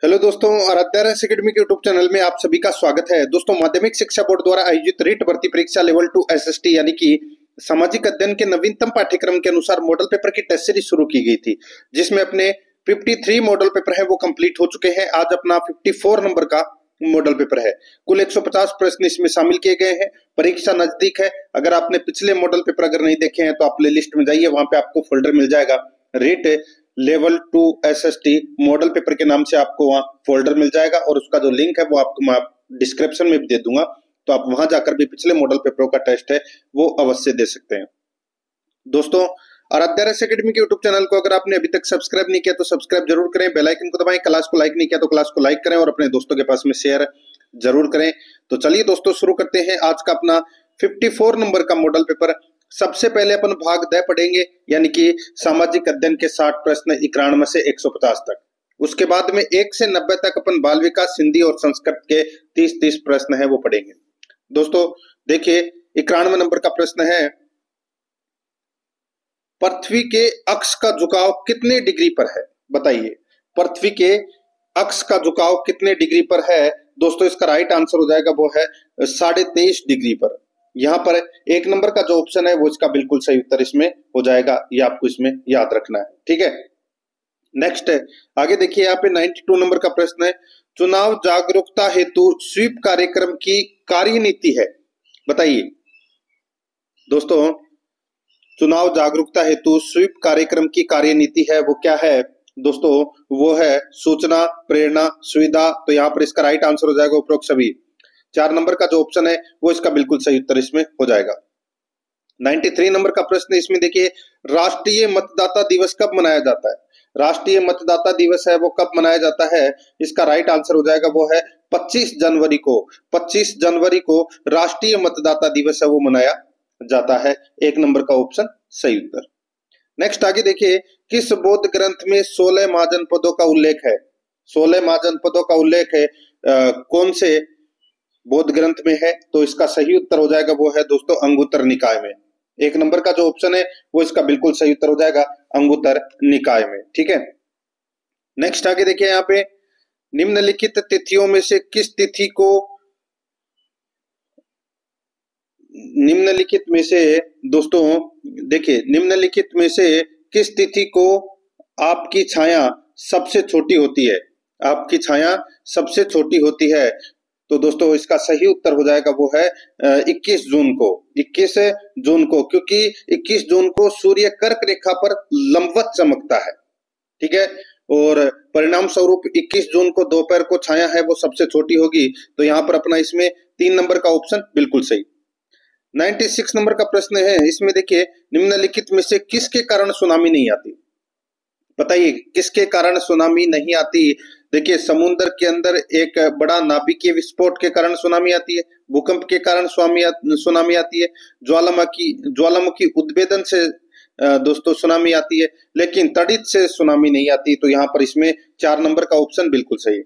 Hello दोस्तों, Aaradhya academy के YouTube channel में आप सभी का स्वागत है। दोस्तों, माध्यमिक शिक्षा बोर्ड द्वारा आयोजित रीट भर्ती परीक्षा लेवल 2 एसएसटी यानी कि सामाजिक अध्ययन के नवीनतम पाठ्यक्रम के अनुसार मॉडल पेपर की टेस्ट सीरीज शुरू की गई थी, जिसमें अपने 53 मॉडल पेपर है वो कंप्लीट हो चुके हैं। आज अपना 54 नंबर का मॉडल पेपर है। कुल 150 प्रश्न इसमें शामिल किए गए हैं। परीक्षा नजदीक है। अगर आपने पिछले मॉडल पेपर अगर नहीं देखे हैं तो आप प्ले लिस्ट में जाइए, वहां पे आपको फोल्डर मिल जाएगा REET level 2 SST model paper के नाम से आपको वहां फोल्डर मिल जाएगा, और उसका जो लिंक है वो आपको मैं डिस्क्रिप्शन में भी दे दूंगा, तो आप वहां जाकर भी पिछले मॉडल पेपरों का टेस्ट है वो अवश्य दे सकते हैं। दोस्तों, आराध्या अकेडमी के यूट्यूब चैनल को अगर आपने अभी तक सब्सक्राइब नहीं किया तो सब्सक्राइब जरूर करें, बेल आइकन को दबाएं, क्लास को लाइक नहीं किया तो क्लास को लाइक करें और अपने दोस्तों के पास में शेयर जरूर करें। तो चलिए दोस्तों, शुरू करते हैं आज का अपना 54 नंबर का मॉडल पेपर। सबसे पहले अपन भाग द पढ़ेंगे, यानी कि सामाजिक अध्ययन के 60 प्रश्न 91 से 150 तक। उसके बाद में 1 से 90 तक अपन बाल विकास, हिंदी और संस्कृत के 30 प्रश्न है वो पढ़ेंगे। दोस्तों देखिए, 91 नंबर का प्रश्न है, पृथ्वी के अक्ष का झुकाव कितने डिग्री पर है? बताइए, पृथ्वी के अक्ष का झुकाव कितने डिग्री पर है? दोस्तों, इसका राइट आंसर हो जाएगा वो है 23.5 डिग्री पर। यहाँ पर 1 नंबर का जो ऑप्शन है वो इसका बिल्कुल सही उत्तर इसमें हो जाएगा। ये आपको इसमें याद रखना है, ठीक है। नेक्स्ट आगे देखिए, यहाँ पे 92 नंबर का प्रश्न है, चुनाव जागरूकता हेतु स्वीप कार्यक्रम की कार्यनीति है। बताइए दोस्तों, चुनाव जागरूकता हेतु स्वीप कार्यक्रम की कार्यनीति है वो क्या है? दोस्तों, वो है सूचना, प्रेरणा, सुविधा। तो यहाँ पर इसका राइट आंसर हो जाएगा उपरोक्त सभी। 4 नंबर का जो ऑप्शन है वो इसका बिल्कुल सही उत्तर इसमें हो जाएगा। 93 नंबर का प्रश्न इसमें देखिए, राष्ट्रीय मतदाता दिवस कब मनाया जाता है? राष्ट्रीय मतदाता दिवस है वो कब मनाया जाता है? इसका राइट आंसर हो जाएगा वो है 25 जनवरी को। 25 जनवरी को राष्ट्रीय मतदाता दिवस है वो मनाया जाता है। 1 नंबर का ऑप्शन सही उत्तर। नेक्स्ट आगे देखिए, किस बौद्ध ग्रंथ में 16 महाजनपदों का उल्लेख है? 16 महाजनपदों का उल्लेख है कौन से बौद्ध ग्रंथ में है? तो इसका सही उत्तर हो जाएगा वो है दोस्तों अंगुत्तर निकाय में। 1 नंबर का जो ऑप्शन है वो इसका बिल्कुल सही उत्तर हो जाएगा अंगुत्तर निकाय में, ठीक है। नेक्स्ट आगे देखिए, यहाँ पे निम्नलिखित तिथियों में से किस तिथि को निम्नलिखित में से दोस्तों देखिए, निम्नलिखित में से किस तिथि को आपकी छाया सबसे छोटी होती है? आपकी छाया सबसे छोटी होती है। तो दोस्तों इसका सही उत्तर हो जाएगा वो है 21 जून को। 21 जून को, क्योंकि 21 जून को सूर्य कर्क रेखा पर लंबवत चमकता है, ठीक है। और परिणाम स्वरूप 21 जून को दोपहर को छाया है वो सबसे छोटी होगी। तो यहाँ पर अपना इसमें 3 नंबर का ऑप्शन बिल्कुल सही। 96 नंबर का प्रश्न है, इसमें देखिए, निम्नलिखित में से किसके कारण सुनामी नहीं आती? बताइए, किसके कारण सुनामी नहीं आती? देखिए, समुद्र के अंदर एक बड़ा नाभिकीय विस्फोट के कारण सुनामी आती है, भूकंप के कारण सुनामी आती है, ज्वालामुखी उद्भेदन से दोस्तों सुनामी आती है, लेकिन तड़ित से सुनामी नहीं आती। तो यहाँ पर इसमें 4 नंबर का ऑप्शन बिल्कुल सही है।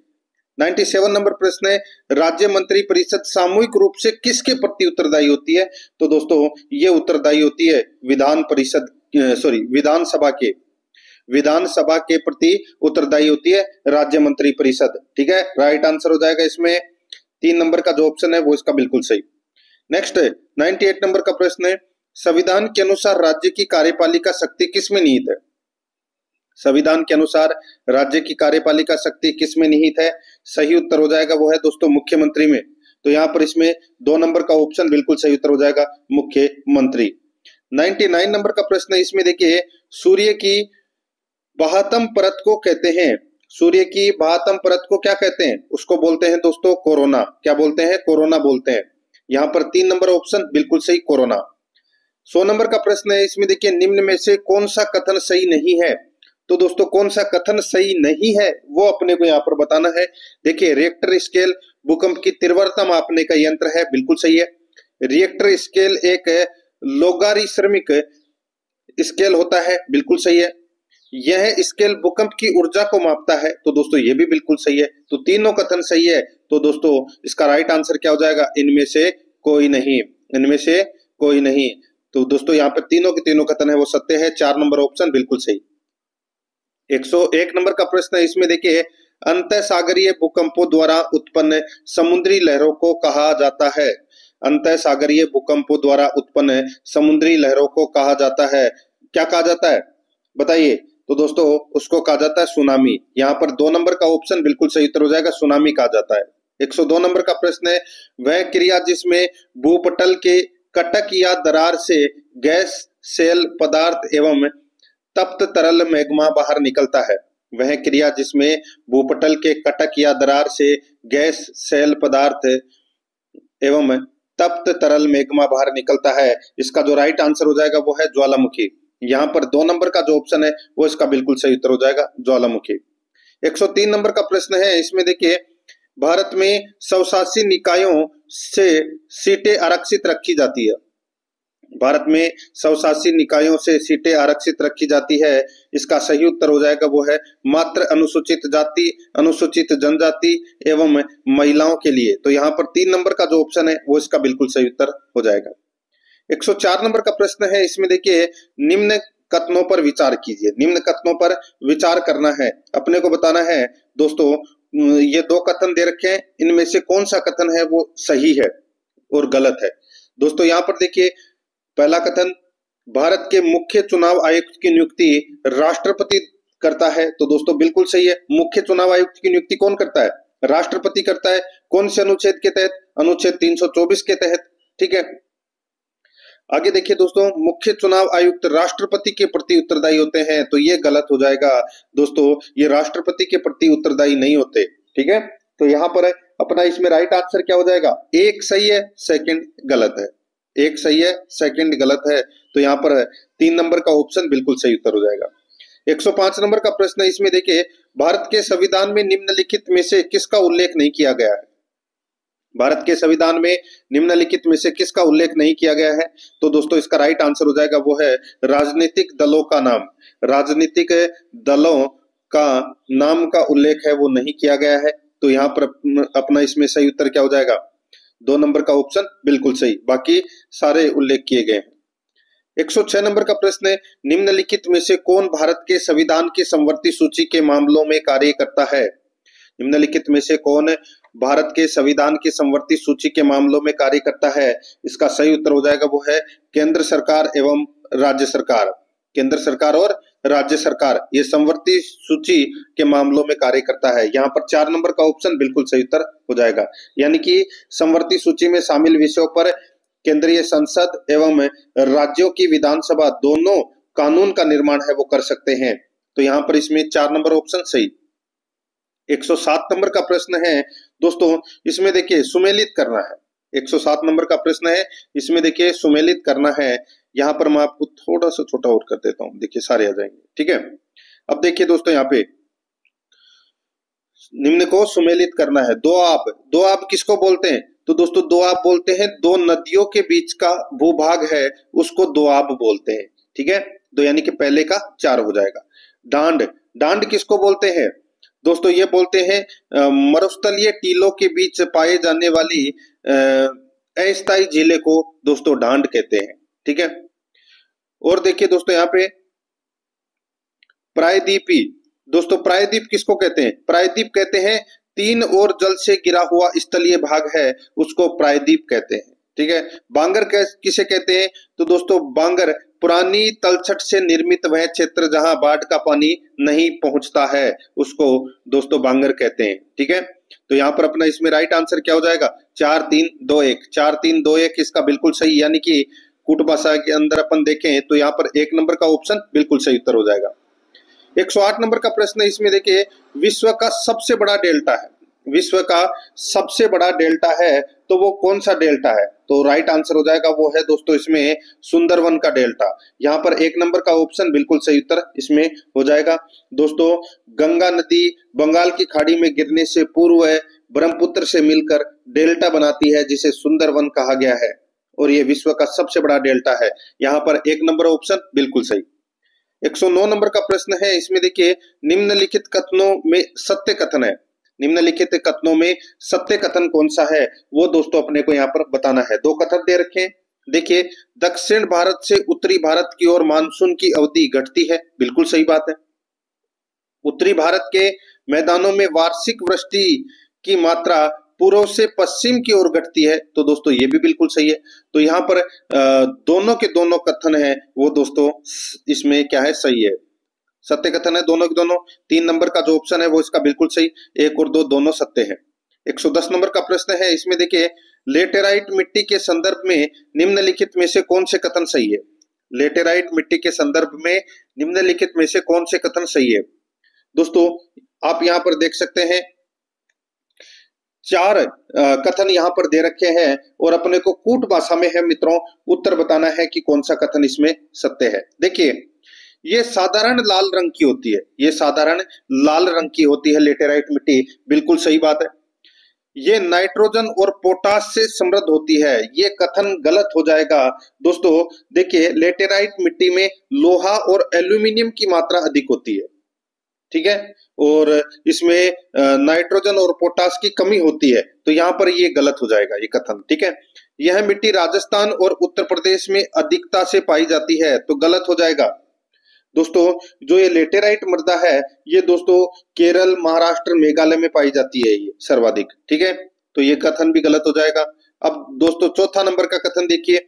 97 नंबर प्रश्न है, राज्य मंत्री परिषद सामूहिक रूप से किसके प्रति उत्तरदायी होती है? तो दोस्तों ये उत्तरदायी होती है विधानसभा के प्रति उत्तरदायी होती है राज्य मंत्री परिषद, ठीक है। राइट आंसर हो जाएगा इसमें 3 नंबर का जो ऑप्शन है वो इसका बिल्कुल सही। नेक्स्ट 98 नंबर का प्रश्न है, संविधान के अनुसार राज्य की कार्यपालिका शक्ति किसमें निहित है? संविधान के अनुसार राज्य की कार्यपालिका शक्ति किसमें निहित है? सही उत्तर हो जाएगा वो है दोस्तों मुख्यमंत्री में। तो यहाँ पर इसमें 2 नंबर का ऑप्शन बिल्कुल सही उत्तर हो जाएगा मुख्यमंत्री। 99 नंबर का प्रश्न है, इसमें देखिए, सूर्य की बाह्यतम परत को कहते हैं, सूर्य की बाह्यतम परत को क्या कहते हैं? उसको बोलते हैं दोस्तों कोरोना। क्या बोलते हैं? कोरोना बोलते हैं। यहाँ पर 3 नंबर ऑप्शन बिल्कुल सही, कोरोना। 100 नंबर का प्रश्न है, इसमें देखिए, निम्न में से कौन सा कथन सही नहीं है? तो दोस्तों कौन सा कथन सही नहीं है वो अपने को यहाँ पर बताना है। देखिए, रिएक्टर स्केल भूकंप की तीव्रता मापने का यंत्र है, बिल्कुल सही है। रिएक्टर स्केल एक लोगारिथमिक स्केल होता है, बिल्कुल सही है। यह स्केल भूकंप की ऊर्जा को मापता है, तो दोस्तों ये भी बिल्कुल सही है। तो तीनों कथन सही है। तो दोस्तों इसका राइट आंसर क्या हो जाएगा? इनमें से कोई नहीं, इनमें से कोई नहीं। तो दोस्तों यहाँ पर तीनों के तीनों कथन है वो सत्य है। 4 नंबर ऑप्शन बिल्कुल सही। 101 नंबर का प्रश्न है, इसमें देखिए, अंतःसागरीय भूकंपों द्वारा उत्पन्न समुद्री लहरों को कहा जाता है? अंतःसागरीय भूकंपों द्वारा उत्पन्न समुद्री लहरों को कहा जाता है, क्या कहा जाता है बताइए? तो दोस्तों उसको कहा जाता है सुनामी। यहाँ पर 2 नंबर का ऑप्शन बिल्कुल सही उत्तर हो जाएगा, सुनामी कहा जाता है। 102 नंबर का प्रश्न है, वह क्रिया जिसमें भूपटल के कटक या दरार से गैस सेल पदार्थ एवं तप्त तरल मैग्मा बाहर निकलता है। वह क्रिया जिसमें भूपटल के कटक या दरार से गैस सेल पदार्थ एवं तप्त तरल मैग्मा बाहर निकलता है, इसका जो राइट आंसर हो जाएगा वो है ज्वालामुखी। यहाँ पर 2 नंबर का जो ऑप्शन है वो इसका बिल्कुल सही उत्तर हो जाएगा, ज्वालामुखी। 103 नंबर का प्रश्न है, इसमें देखिए भारत में स्वशासी निकायों से सीटें आरक्षित रखी जाती है। भारत में स्वशासी निकायों से सीटें आरक्षित रखी जाती है, इसका सही उत्तर हो जाएगा वो है मात्र अनुसूचित जाति, अनुसूचित जनजाति एवं महिलाओं के लिए। तो यहाँ पर 3 नंबर का जो ऑप्शन है वो इसका बिल्कुल सही उत्तर हो जाएगा। 104 नंबर का प्रश्न है, इसमें देखिए निम्न कथनों पर विचार कीजिए। निम्न कथनों पर विचार करना है, अपने को बताना है दोस्तों। ये 2 कथन दे रखे हैं, इनमें से कौन सा कथन है वो सही है और गलत है। दोस्तों यहाँ पर देखिए पहला कथन, भारत के मुख्य चुनाव आयुक्त की नियुक्ति राष्ट्रपति करता है, तो दोस्तों बिल्कुल सही है। मुख्य चुनाव आयुक्त की नियुक्ति कौन करता है? राष्ट्रपति करता है। कौन से अनुच्छेद के तहत? अनुच्छेद 324 के तहत, ठीक है। आगे देखिए दोस्तों, मुख्य चुनाव आयुक्त राष्ट्रपति के प्रति उत्तरदायी होते हैं, तो ये गलत हो जाएगा दोस्तों, ये राष्ट्रपति के प्रति उत्तरदायी नहीं होते, ठीक है। तो यहाँ पर अपना इसमें राइट आंसर क्या हो जाएगा? 1 सही है, सेकंड गलत है। 1 सही है, सेकंड गलत है, तो यहाँ पर 3 नंबर का ऑप्शन बिल्कुल सही उत्तर हो जाएगा। 105 नंबर का प्रश्न है, इसमें देखिए भारत के संविधान में निम्नलिखित में से किसका उल्लेख नहीं किया गया है? भारत के संविधान में निम्नलिखित में से किसका उल्लेख नहीं किया गया है? तो दोस्तों इसका राइट आंसर हो जाएगा वो है राजनीतिक दलों का नाम। राजनीतिक दलों का नाम का उल्लेख है वो नहीं किया गया है, तो यहाँ पर अपना इसमें सही उत्तर क्या हो जाएगा? 2 नंबर का ऑप्शन बिल्कुल सही, बाकी सारे उल्लेख किए गए हैं। 106 नंबर का प्रश्न है, निम्नलिखित में से कौन भारत के संविधान की समवर्ती सूची के मामलों में कार्य करता है? निम्नलिखित में से कौन भारत के संविधान की समवर्ती सूची के मामलों में कार्य करता है? इसका सही उत्तर हो जाएगा वो है केंद्र सरकार एवं राज्य सरकार। केंद्र सरकार और राज्य सरकार ये समवर्ती सूची के मामलों में कार्य करता है। यहाँ पर 4 नंबर का ऑप्शन बिल्कुल सही उत्तर हो जाएगा, यानी कि समवर्ती सूची में शामिल विषयों पर केंद्रीय संसद एवं राज्यों की विधानसभा दोनों कानून का निर्माण है वो कर सकते हैं, तो यहाँ पर इसमें 4 नंबर ऑप्शन सही। 107 नंबर का प्रश्न है दोस्तों, इसमें देखिए सुमेलित करना है। 107 नंबर का प्रश्न है, इसमें देखिए सुमेलित करना है। यहाँ पर मैं आपको थोड़ा सा छोटा और कर देता हूं, देखिए सारे आ जाएंगे, ठीक है। अब देखिए दोस्तों यहाँ पे निम्न को सुमेलित करना है। दो आब किसको बोलते हैं? तो दोस्तों दो आब बोलते हैं 2 नदियों के बीच का भूभाग है उसको दोआब बोलते हैं, ठीक है। तो यानी कि पहले का 4 हो जाएगा। डांड किसको बोलते हैं? दोस्तों ये बोलते हैं मरुस्थलीय टीलों के बीच पाए जाने वाली अस्थायी झीलें को दोस्तों डांड कहते हैं, ठीक है। और देखिए दोस्तों यहाँ पे प्रायद्वीपी, दोस्तों प्रायद्वीप किसको कहते हैं? प्रायद्वीप कहते हैं 3 और जल से गिरा हुआ स्थलीय भाग है उसको प्रायद्वीप कहते हैं, ठीक है। बांगर किसे कहते हैं? तो दोस्तों बांगर पुरानी तलछट से निर्मित वह क्षेत्र जहां बाढ़ का पानी नहीं पहुंचता है उसको दोस्तों बांगर कहते हैं, ठीक है। तो यहाँ पर अपना इसमें राइट आंसर क्या हो जाएगा? 4 3 2 1, 4 3 2 1 इसका बिल्कुल सही, यानी कि कूट भाषा के अंदर अपन देखें तो यहाँ पर 1 नंबर का ऑप्शन बिल्कुल सही उत्तर हो जाएगा। 108 नंबर का प्रश्न है, इसमें देखिए विश्व का सबसे बड़ा डेल्टा है। विश्व का सबसे बड़ा डेल्टा है तो वो कौन सा डेल्टा है? तो राइट आंसर हो जाएगा वो है दोस्तों इसमें सुंदरवन का डेल्टा। यहाँ पर 1 नंबर का ऑप्शन बिल्कुल सही उत्तर इसमें हो जाएगा। दोस्तों गंगा नदी बंगाल की खाड़ी में गिरने से पूर्व ब्रह्मपुत्र से मिलकर डेल्टा बनाती है जिसे सुंदरवन कहा गया है और ये विश्व का सबसे बड़ा डेल्टा है। यहाँ पर 1 नंबर ऑप्शन बिल्कुल सही। 109 नंबर का प्रश्न है, इसमें देखिए निम्नलिखित कथनों में सत्य कथन है। निम्नलिखित कथनों में सत्य कथन कौन सा है वो दोस्तों अपने को यहाँ पर बताना है। 2 कथन दे रखे हैं, देखिए दक्षिण भारत से उत्तरी भारत की ओर मानसून की अवधि घटती है, बिल्कुल सही बात है। उत्तरी भारत के मैदानों में वार्षिक वृष्टि की मात्रा पूर्व से पश्चिम की ओर घटती है। तो दोस्तों ये भी बिल्कुल सही है। तो यहाँ पर दोनों के दोनों कथन है वो दोस्तों इसमें क्या है, सही है, सत्य कथन है दोनों के दोनों। 3 नंबर का जो ऑप्शन है वो इसका बिल्कुल सही, 1 और 2 दोनों सत्य है। 110 नंबर का प्रश्न है, इसमें देखिए लेटेराइट मिट्टी के संदर्भ में निम्नलिखित में से कौन से कथन सही है। लेटेराइट मिट्टी के संदर्भ में निम्नलिखित में से कौन से कथन सही है। दोस्तों आप यहाँ पर देख सकते हैं 4 कथन यहाँ पर दे रखे हैं और अपने को कूट भाषा में है मित्रों उत्तर बताना है कि कौन सा कथन इसमें सत्य है। देखिए ये साधारण लाल रंग की होती है, ये साधारण लाल रंग की होती है लेटेराइट मिट्टी, बिल्कुल सही बात है। ये नाइट्रोजन और पोटाश से समृद्ध होती है, ये कथन गलत हो जाएगा। दोस्तों देखिए लेटेराइट मिट्टी में लोहा और एल्यूमिनियम की मात्रा अधिक होती है, ठीक है, और इसमें नाइट्रोजन और पोटाश की कमी होती है, तो यहाँ पर ये गलत हो जाएगा ये कथन, ठीक है। यह मिट्टी राजस्थान और उत्तर प्रदेश में अधिकता से पाई जाती है, तो गलत हो जाएगा। दोस्तों जो ये लेटेराइट मृदा है ये दोस्तों केरल, महाराष्ट्र, मेघालय में पाई जाती है ये सर्वाधिक, ठीक है, तो ये कथन भी गलत हो जाएगा। अब दोस्तों चौथा नंबर का कथन देखिए,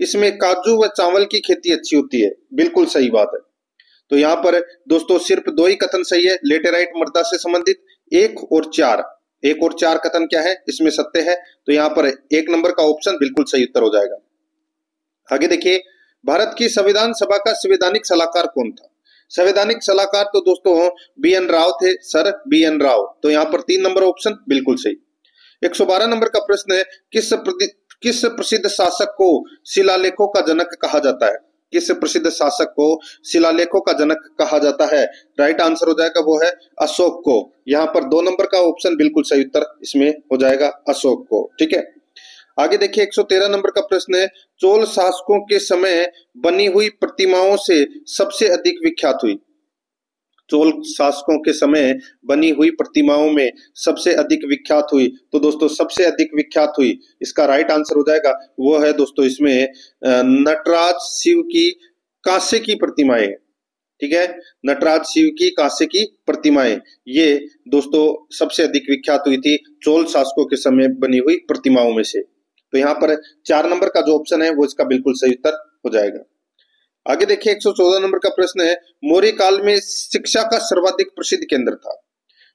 इसमें काजू व चावल की खेती अच्छी होती है, बिल्कुल सही बात है। तो यहाँ पर दोस्तों सिर्फ 2 ही कथन सही है लेटेराइट मृदा से संबंधित, 1 और 4 कथन क्या है इसमें सत्य है, तो यहाँ पर 1 नंबर का ऑप्शन बिल्कुल सही उत्तर हो जाएगा। आगे देखिए भारत की संविधान सभा का संवैधानिक सलाहकार कौन था। संवैधानिक सलाहकार तो दोस्तों BN राव थे, सर BN राव, तो यहाँ पर 3 नंबर ऑप्शन बिल्कुल सही। 112 नंबर का प्रश्न है, किस प्रसिद्ध शासक को शिलालेखों का जनक कहा जाता है। किस प्रसिद्ध शासक को शिलालेखों का जनक कहा जाता है। राइट आंसर हो जाएगा वो है अशोक को। यहाँ पर 2 नंबर का ऑप्शन बिल्कुल सही उत्तर इसमें हो जाएगा अशोक को, ठीक है। आगे देखिए 113 नंबर का प्रश्न है, चोल शासकों के समय बनी हुई प्रतिमाओं से सबसे अधिक विख्यात हुई। चोल शासकों के समय बनी हुई प्रतिमाओं में सबसे अधिक विख्यात हुई, तो दोस्तों सबसे अधिक विख्यात हुई इसका राइट आंसर हो जाएगा वो है दोस्तों इसमें नटराज शिव की कांसे की प्रतिमाएं, ठीक है, नटराज शिव की कांसे की प्रतिमाएं ये दोस्तों सबसे अधिक विख्यात हुई थी चोल शासकों के समय बनी हुई प्रतिमाओं में से। तो यहाँ पर 4 नंबर का जो ऑप्शन है वो इसका बिल्कुल सही उत्तर हो जाएगा। आगे देखिए 114 नंबर का प्रश्न है, मौर्य काल में शिक्षा का सर्वाधिक प्रसिद्ध केंद्र था।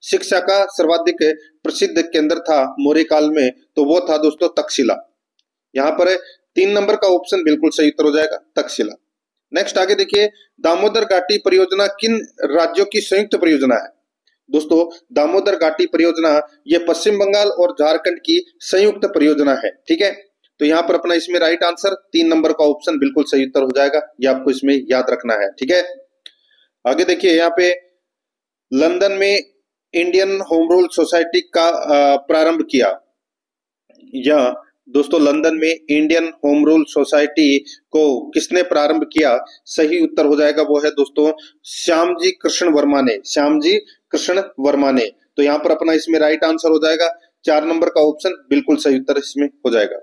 शिक्षा का सर्वाधिक प्रसिद्ध केंद्र था मौर्य काल में, तो वो था दोस्तों तक्षशिला। यहाँ पर 3 नंबर का ऑप्शन बिल्कुल सही उत्तर हो जाएगा तक्षशिला। नेक्स्ट आगे देखिए दामोदर घाटी परियोजना किन राज्यों की संयुक्त परियोजना है। दोस्तों दामोदर घाटी परियोजना ये पश्चिम बंगाल और झारखंड की संयुक्त परियोजना है, ठीक है। तो यहाँ पर अपना इसमें राइट आंसर 3 नंबर का ऑप्शन बिल्कुल सही उत्तर हो जाएगा, ये आपको इसमें याद रखना है, ठीक है। आगे देखिए यहाँ पे लंदन में इंडियन होम रूल सोसाइटी का प्रारंभ किया, या दोस्तों लंदन में इंडियन होम रूल सोसाइटी को किसने प्रारंभ किया। सही उत्तर हो जाएगा वो है दोस्तों श्यामजी कृष्ण वर्मा ने, श्यामजी कृष्ण वर्मा ने। तो यहाँ पर अपना इसमें राइट आंसर हो जाएगा 4 नंबर का ऑप्शन बिल्कुल सही उत्तर इसमें हो जाएगा।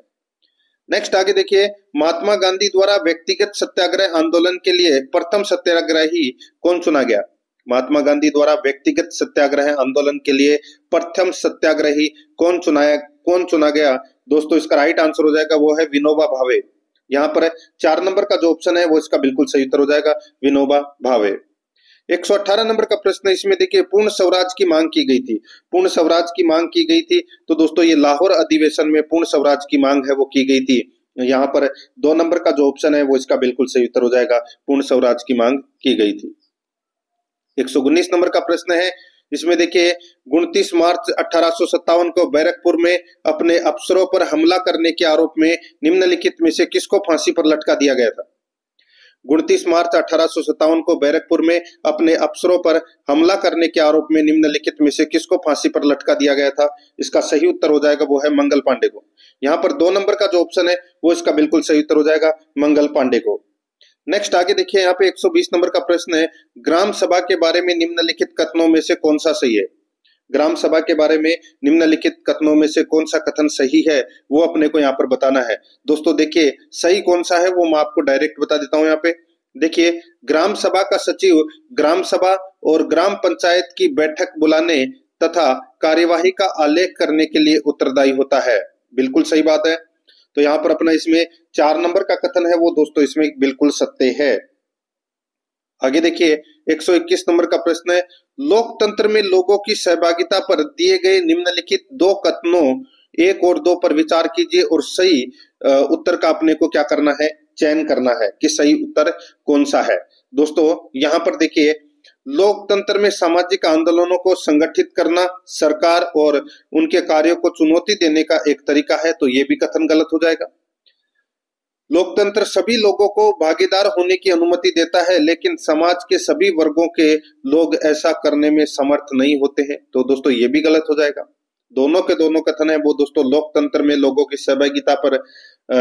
नेक्स्ट आगे देखिए महात्मा गांधी द्वारा व्यक्तिगत सत्याग्रह आंदोलन के लिए प्रथम सत्याग्रही कौन चुना गया। महात्मा गांधी द्वारा व्यक्तिगत सत्याग्रह आंदोलन के लिए प्रथम सत्याग्रही कौन चुना गया। दोस्तों इसका राइट आंसर हो जाएगा वो है विनोबा भावे। यहाँ पर 4 नंबर का जो ऑप्शन है वो इसका बिल्कुल सही उत्तर हो जाएगा विनोबा भावे। 118 नंबर का प्रश्न इसमें देखिए पूर्ण स्वराज की मांग की गई थी। पूर्ण स्वराज की मांग की गई थी, तो दोस्तों ये लाहौर अधिवेशन में पूर्ण स्वराज की मांग है वो की गई थी। यहाँ पर 2 नंबर का जो ऑप्शन है वो इसका बिल्कुल सही उत्तर हो जाएगा पूर्ण स्वराज की मांग की गई थी। 119 नंबर का प्रश्न है, इसमें देखिए 29 मार्च 1857 को बैरकपुर में अपने अफसरों पर हमला करने के आरोप में निम्नलिखित में से किसको फांसी पर लटका दिया गया था। 29 मार्च 1857 को बैरकपुर में अपने अफसरों पर हमला करने के आरोप में निम्नलिखित में से किसको फांसी पर लटका दिया गया था। इसका सही उत्तर हो जाएगा वो है मंगल पांडे को। यहाँ पर 2 नंबर का जो ऑप्शन है वो इसका बिल्कुल सही उत्तर हो जाएगा मंगल पांडे को। नेक्स्ट आगे देखिए यहाँ पे 120 नंबर का प्रश्न है, ग्राम सभा के बारे में निम्नलिखित कथनों में से कौन सा सही है। ग्राम सभा के बारे में निम्नलिखित कथनों में से कौन सा कथन सही है वो अपने को यहाँ पर बताना है। दोस्तों देखिए सही कौन सा है वो मैं आपको डायरेक्ट बता देता हूँ। यहाँ पे देखिए, ग्राम सभा का सचिव ग्राम सभा और ग्राम पंचायत की बैठक बुलाने तथा कार्यवाही का आलेख करने के लिए उत्तरदायी होता है। बिल्कुल सही बात है। तो यहाँ पर अपना इसमें 4 नंबर का कथन है वो दोस्तों इसमें बिल्कुल सत्य है। आगे देखिए 121 नंबर का प्रश्न है, लोकतंत्र में लोगों की सहभागिता पर दिए गए निम्नलिखित 2 कथनों 1 और 2 पर विचार कीजिए और सही उत्तर का अपने को क्या करना है, चयन करना है कि सही उत्तर कौन सा है। दोस्तों यहाँ पर देखिए, लोकतंत्र में सामाजिक आंदोलनों को संगठित करना सरकार और उनके कार्यों को चुनौती देने का एक तरीका है, तो ये भी कथन गलत हो जाएगा। लोकतंत्र सभी लोगों को भागीदार होने की अनुमति देता है, लेकिन समाज के सभी वर्गों के लोग ऐसा करने में समर्थ नहीं होते हैं, तो दोस्तों ये भी गलत हो जाएगा। दोनों के दोनों कथन है वो दोस्तों लोकतंत्र में लोगों की सहभागिता पर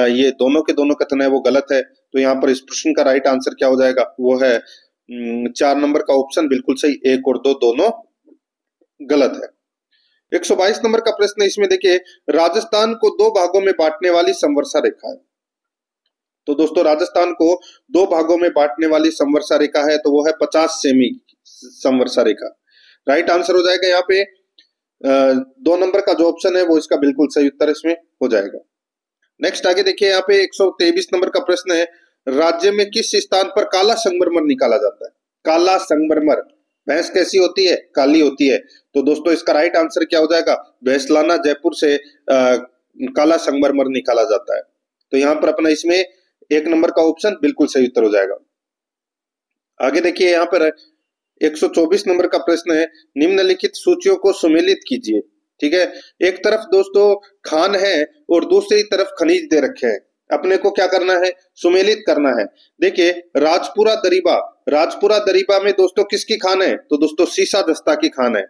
ये दोनों के दोनों कथन है वो गलत है। तो यहाँ पर इस प्रश्न का राइट आंसर क्या हो जाएगा, वो है 4 नंबर का ऑप्शन बिल्कुल सही, 1 और 2 दोनों गलत है। 122 नंबर का प्रश्न इसमें देखिए, राजस्थान को 2 भागों में बांटने वाली समवर्षा रेखा है। तो दोस्तों राजस्थान को 2 भागों में बांटने वाली समवर्षा रेखा है, तो वो है 50 सेमी समवर्षा रेखा। राइट आंसर हो जाएगा यहाँ पे 2 नंबर का जो ऑप्शन है वो इसका बिल्कुल सही उत्तर इसमें हो जाएगा। नेक्स्ट आगे देखिए यहाँ पे 123 नंबर का प्रश्न है, राज्य में किस स्थान पर काला संगमरमर निकाला जाता है। काला संगमरमर, भैंस कैसी होती है, काली होती है। तो दोस्तों इसका राइट आंसर क्या हो जाएगा, भैंसलाना जयपुर से काला संगमरमर निकाला जाता है। तो यहाँ पर अपना इसमें 1 नंबर का ऑप्शन बिल्कुल सही उत्तर हो जाएगा। आगे देखिए यहाँ पर 124 नंबर का प्रश्न है, निम्नलिखित सूचियों को सुमेलित कीजिए। ठीक है, एक तरफ दोस्तों खान है और दूसरी तरफ खनिज दे रखे हैं, अपने को क्या करना है, सुमेलित करना है। देखिए राजपुरा दरीबा, राजपुरा दरीबा में दोस्तों किसकी खान है, तो दोस्तों सीसा दस्ता की खान है।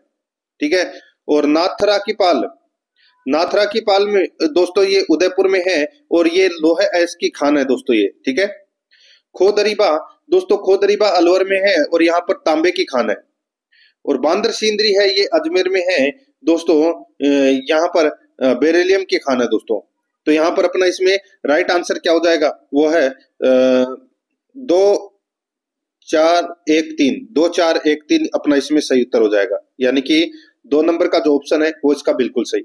ठीक है, और नाथरा की पाल, नाथरा की पाल में दोस्तों ये उदयपुर में है और ये लोहे ऐस की खान है दोस्तों ये। ठीक है, खोदरीबा दोस्तों, खोदरीबा अलवर में है और यहाँ पर तांबे की खान है। और बांदर सिंदरी है ये अजमेर में है दोस्तों, यहाँ पर बेरिलियम की खान है दोस्तों। तो यहाँ पर अपना इसमें राइट आंसर क्या हो जाएगा, वो है 2 4 1 3, 2 4 1 3 अपना इसमें सही उत्तर हो जाएगा, यानी कि 2 नंबर का जो ऑप्शन है वो इसका बिल्कुल सही।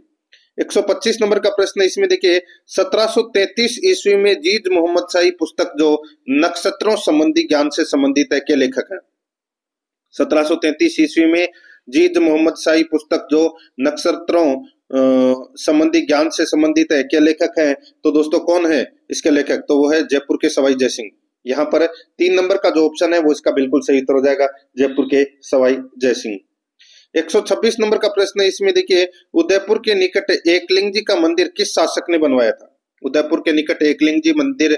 125 नंबर का प्रश्न इसमें देखिए, 1733 ईस्वी में जीज मोहम्मद शाही पुस्तक जो नक्षत्रों संबंधी ज्ञान से संबंधित है के लेखक है। 1733 ईस्वी में जीज मोहम्मद शाही पुस्तक जो नक्षत्रों संबंधी ज्ञान से संबंधित है के लेखक है, तो दोस्तों कौन है इसके लेखक, तो वो है जयपुर के सवाई जयसिंह। यहाँ पर 3 नंबर का जो ऑप्शन है वो इसका बिल्कुल सही उत्तर हो जाएगा, जयपुर के सवाई जयसिंह। 126 नंबर का प्रश्न है इसमें देखिए, उदयपुर के निकट एकलिंग जी का मंदिर किस शासक ने बनवाया था। उदयपुर के निकट एकलिंग जी मंदिर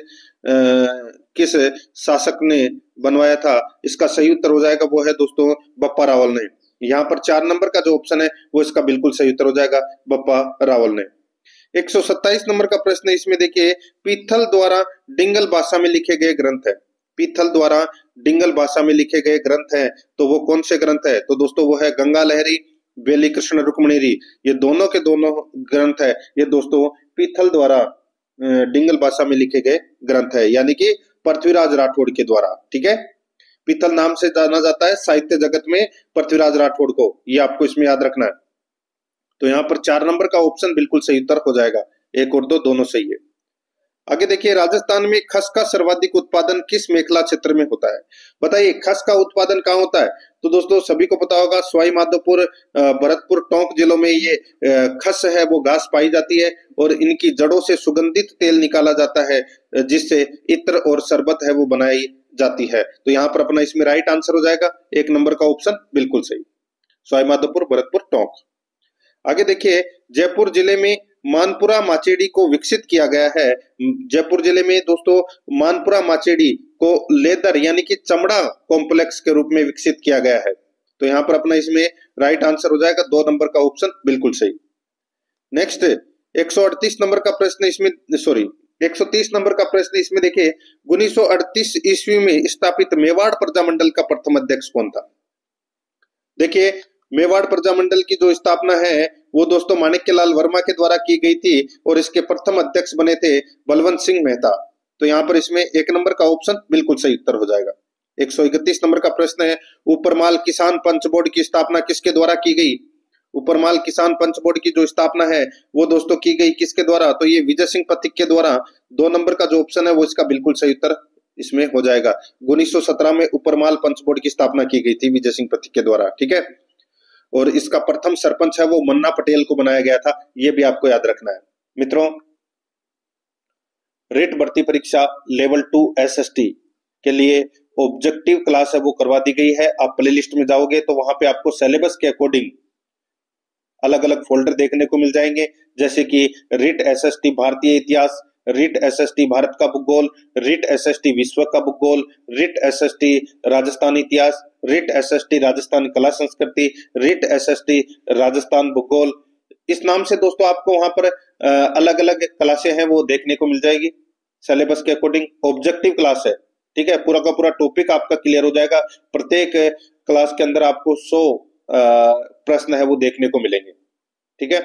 किस शासक ने बनवाया था, इसका सही उत्तर हो जाएगा वो है दोस्तों बप्पा रावल ने। यहाँ पर 4 नंबर का जो ऑप्शन है वो इसका बिल्कुल सही उत्तर हो जाएगा, बप्पा रावल ने। 127 नंबर का प्रश्न है इसमें देखिए, पीथल द्वारा डिंगल भाषा में लिखे गए ग्रंथ है। पीथल द्वारा डिंगल भाषा में लिखे गए ग्रंथ हैं, तो वो कौन से ग्रंथ है, तो दोस्तों वो है गंगा लहरी, बेली कृष्ण रुक्मणीरी। ये दोनों के दोनों ग्रंथ है ये दोस्तों पीथल द्वारा डिंगल भाषा में लिखे गए ग्रंथ है, यानी कि पृथ्वीराज राठौड़ के द्वारा। ठीक है, पीथल नाम से जाना जाता है साहित्य जगत में पृथ्वीराज राठौड़ को, ये आपको इसमें याद रखना है। तो यहाँ पर 4 नंबर का ऑप्शन बिल्कुल सही उत्तर हो जाएगा, 1 और 2 दोनों सही है। आगे देखिए, राजस्थान में खस का सर्वाधिक उत्पादन किस मेखला क्षेत्र में होता है। बताइए खस का उत्पादन कहाँ होता है, तो दोस्तों सभी को पता होगा सवाई माधोपुर, भरतपुर, टोंक जिलों में ये खस है वो घास पाई जाती है और इनकी जड़ों से सुगंधित तेल निकाला जाता है, जिससे इत्र और शरबत है वो बनाई जाती है। तो यहाँ पर अपना इसमें राइट आंसर हो जाएगा 1 नंबर का ऑप्शन बिल्कुल सही, सवाई माधोपुर, भरतपुर, टोंक। आगे देखिए, जयपुर जिले में मानपुरा माचेडी को विकसित किया गया है। जयपुर जिले में दोस्तों मानपुरा माचेडी को लेदर यानी कि चमड़ा कॉम्प्लेक्स के रूप में विकसित किया गया है। तो यहाँ पर अपना इसमें राइट आंसर हो जाएगा 2 नंबर का ऑप्शन बिल्कुल सही। नेक्स्ट 138 नंबर का प्रश्न इसमें 130 नंबर का प्रश्न इसमें देखिए, 1938 ईस्वी में स्थापित मेवाड़ प्रजामंडल का प्रथम अध्यक्ष कौन था। देखिए मेवाड़ प्रजामंडल की जो स्थापना है वो दोस्तों माणिक्यलाल वर्मा के द्वारा की गई थी और इसके प्रथम अध्यक्ष बने थे बलवंत सिंह मेहता। तो यहाँ पर इसमें 1 नंबर का ऑप्शन बिल्कुल सही उत्तर हो जाएगा। 131 नंबर का प्रश्न है, ऊपरमाल किसान पंच बोर्ड की स्थापना किसके द्वारा की गई? ऊपरमाल किसान पंच बोर्ड की जो स्थापना है वो दोस्तों की गई किसके द्वारा? तो ये विजय सिंह पथिक के द्वारा। 2 नंबर का जो ऑप्शन है वो इसका बिल्कुल सही उत्तर इसमें हो जाएगा। 1917 में ऊपरमाल पंच बोर्ड की स्थापना की गई थी विजय सिंह पथिक के द्वारा, ठीक है। और इसका प्रथम सरपंच है वो मन्ना पटेल को बनाया गया था, ये भी आपको याद रखना है। मित्रों, रेट भर्ती परीक्षा लेवल 2 एसएसटी के लिए ऑब्जेक्टिव क्लास है वो करवा दी गई है। आप प्ले लिस्ट में जाओगे तो वहां पे आपको सिलेबस के अकॉर्डिंग अलग अलग फोल्डर देखने को मिल जाएंगे, जैसे कि रिट एसएसटी भारतीय इतिहास, रिट एसएसटी भारत का भूगोल, रिट एसएसटी विश्व का भूगोल, रिट एसएसटी राजस्थान इतिहास, रिट एसएसटी राजस्थान कला संस्कृति, रिट एसएसटी राजस्थान भूगोल। इस नाम से दोस्तों आपको वहां पर अलग अलग क्लासें हैं वो देखने को मिल जाएगी। सिलेबस के अकॉर्डिंग ऑब्जेक्टिव क्लास है, ठीक है। पूरा का पूरा टॉपिक आपका क्लियर हो जाएगा। प्रत्येक क्लास के अंदर आपको 100 प्रश्न है वो देखने को मिलेंगे, ठीक है।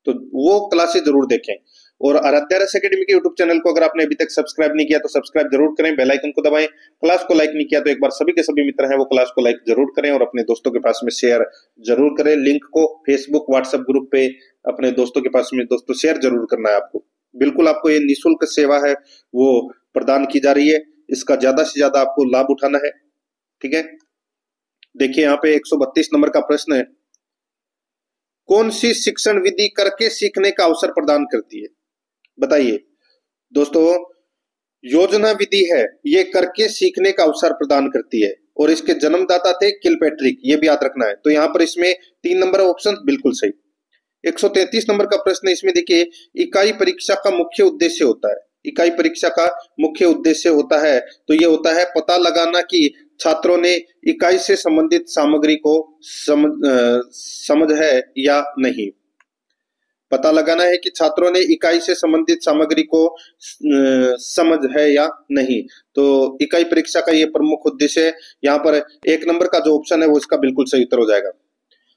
तो वो क्लासेस जरूर देखें। और आराध्या रस एकेडमी के यूट्यूब चैनल को अगर आपने अभी तक सब्सक्राइब नहीं किया तो सब्सक्राइब जरूर करें, बेल आइकन को दबाएं। क्लास को लाइक नहीं किया तो एक बार सभी के सभी मित्र हैं वो क्लास को लाइक जरूर करें और अपने दोस्तों के पास में शेयर जरूर करें। लिंक को फेसबुक व्हाट्सएप ग्रुप पे अपने दोस्तों के पास में दोस्तों शेयर जरूर करना है आपको। बिल्कुल आपको ये निःशुल्क सेवा है वो प्रदान की जा रही है, इसका ज्यादा से ज्यादा आपको लाभ उठाना है, ठीक है। देखिए यहाँ पे 132 नंबर का प्रश्न है, कौन सी शिक्षण विधि करके सीखने का अवसर प्रदान करती है? बताइए दोस्तों, योजना विधि है ये करके सीखने का अवसर प्रदान करती है और इसके जन्मदाता थे किलपैट्रिक, ये भी याद रखना है। तो यहाँ पर इसमें 3 नंबर ऑप्शन बिल्कुल सही। 133 नंबर का प्रश्न, इसमें देखिए इकाई परीक्षा का मुख्य उद्देश्य होता है। इकाई परीक्षा का मुख्य उद्देश्य होता है तो ये होता है पता लगाना कि छात्रों ने इकाई से संबंधित सामग्री को समझ है या नहीं। पता लगाना है कि छात्रों ने इकाई से संबंधित सामग्री को समझ है या नहीं। तो इकाई परीक्षा का ये प्रमुख उद्देश्य है। यहाँ पर 1 नंबर का जो ऑप्शन है वो इसका बिल्कुल सही उत्तर हो जाएगा।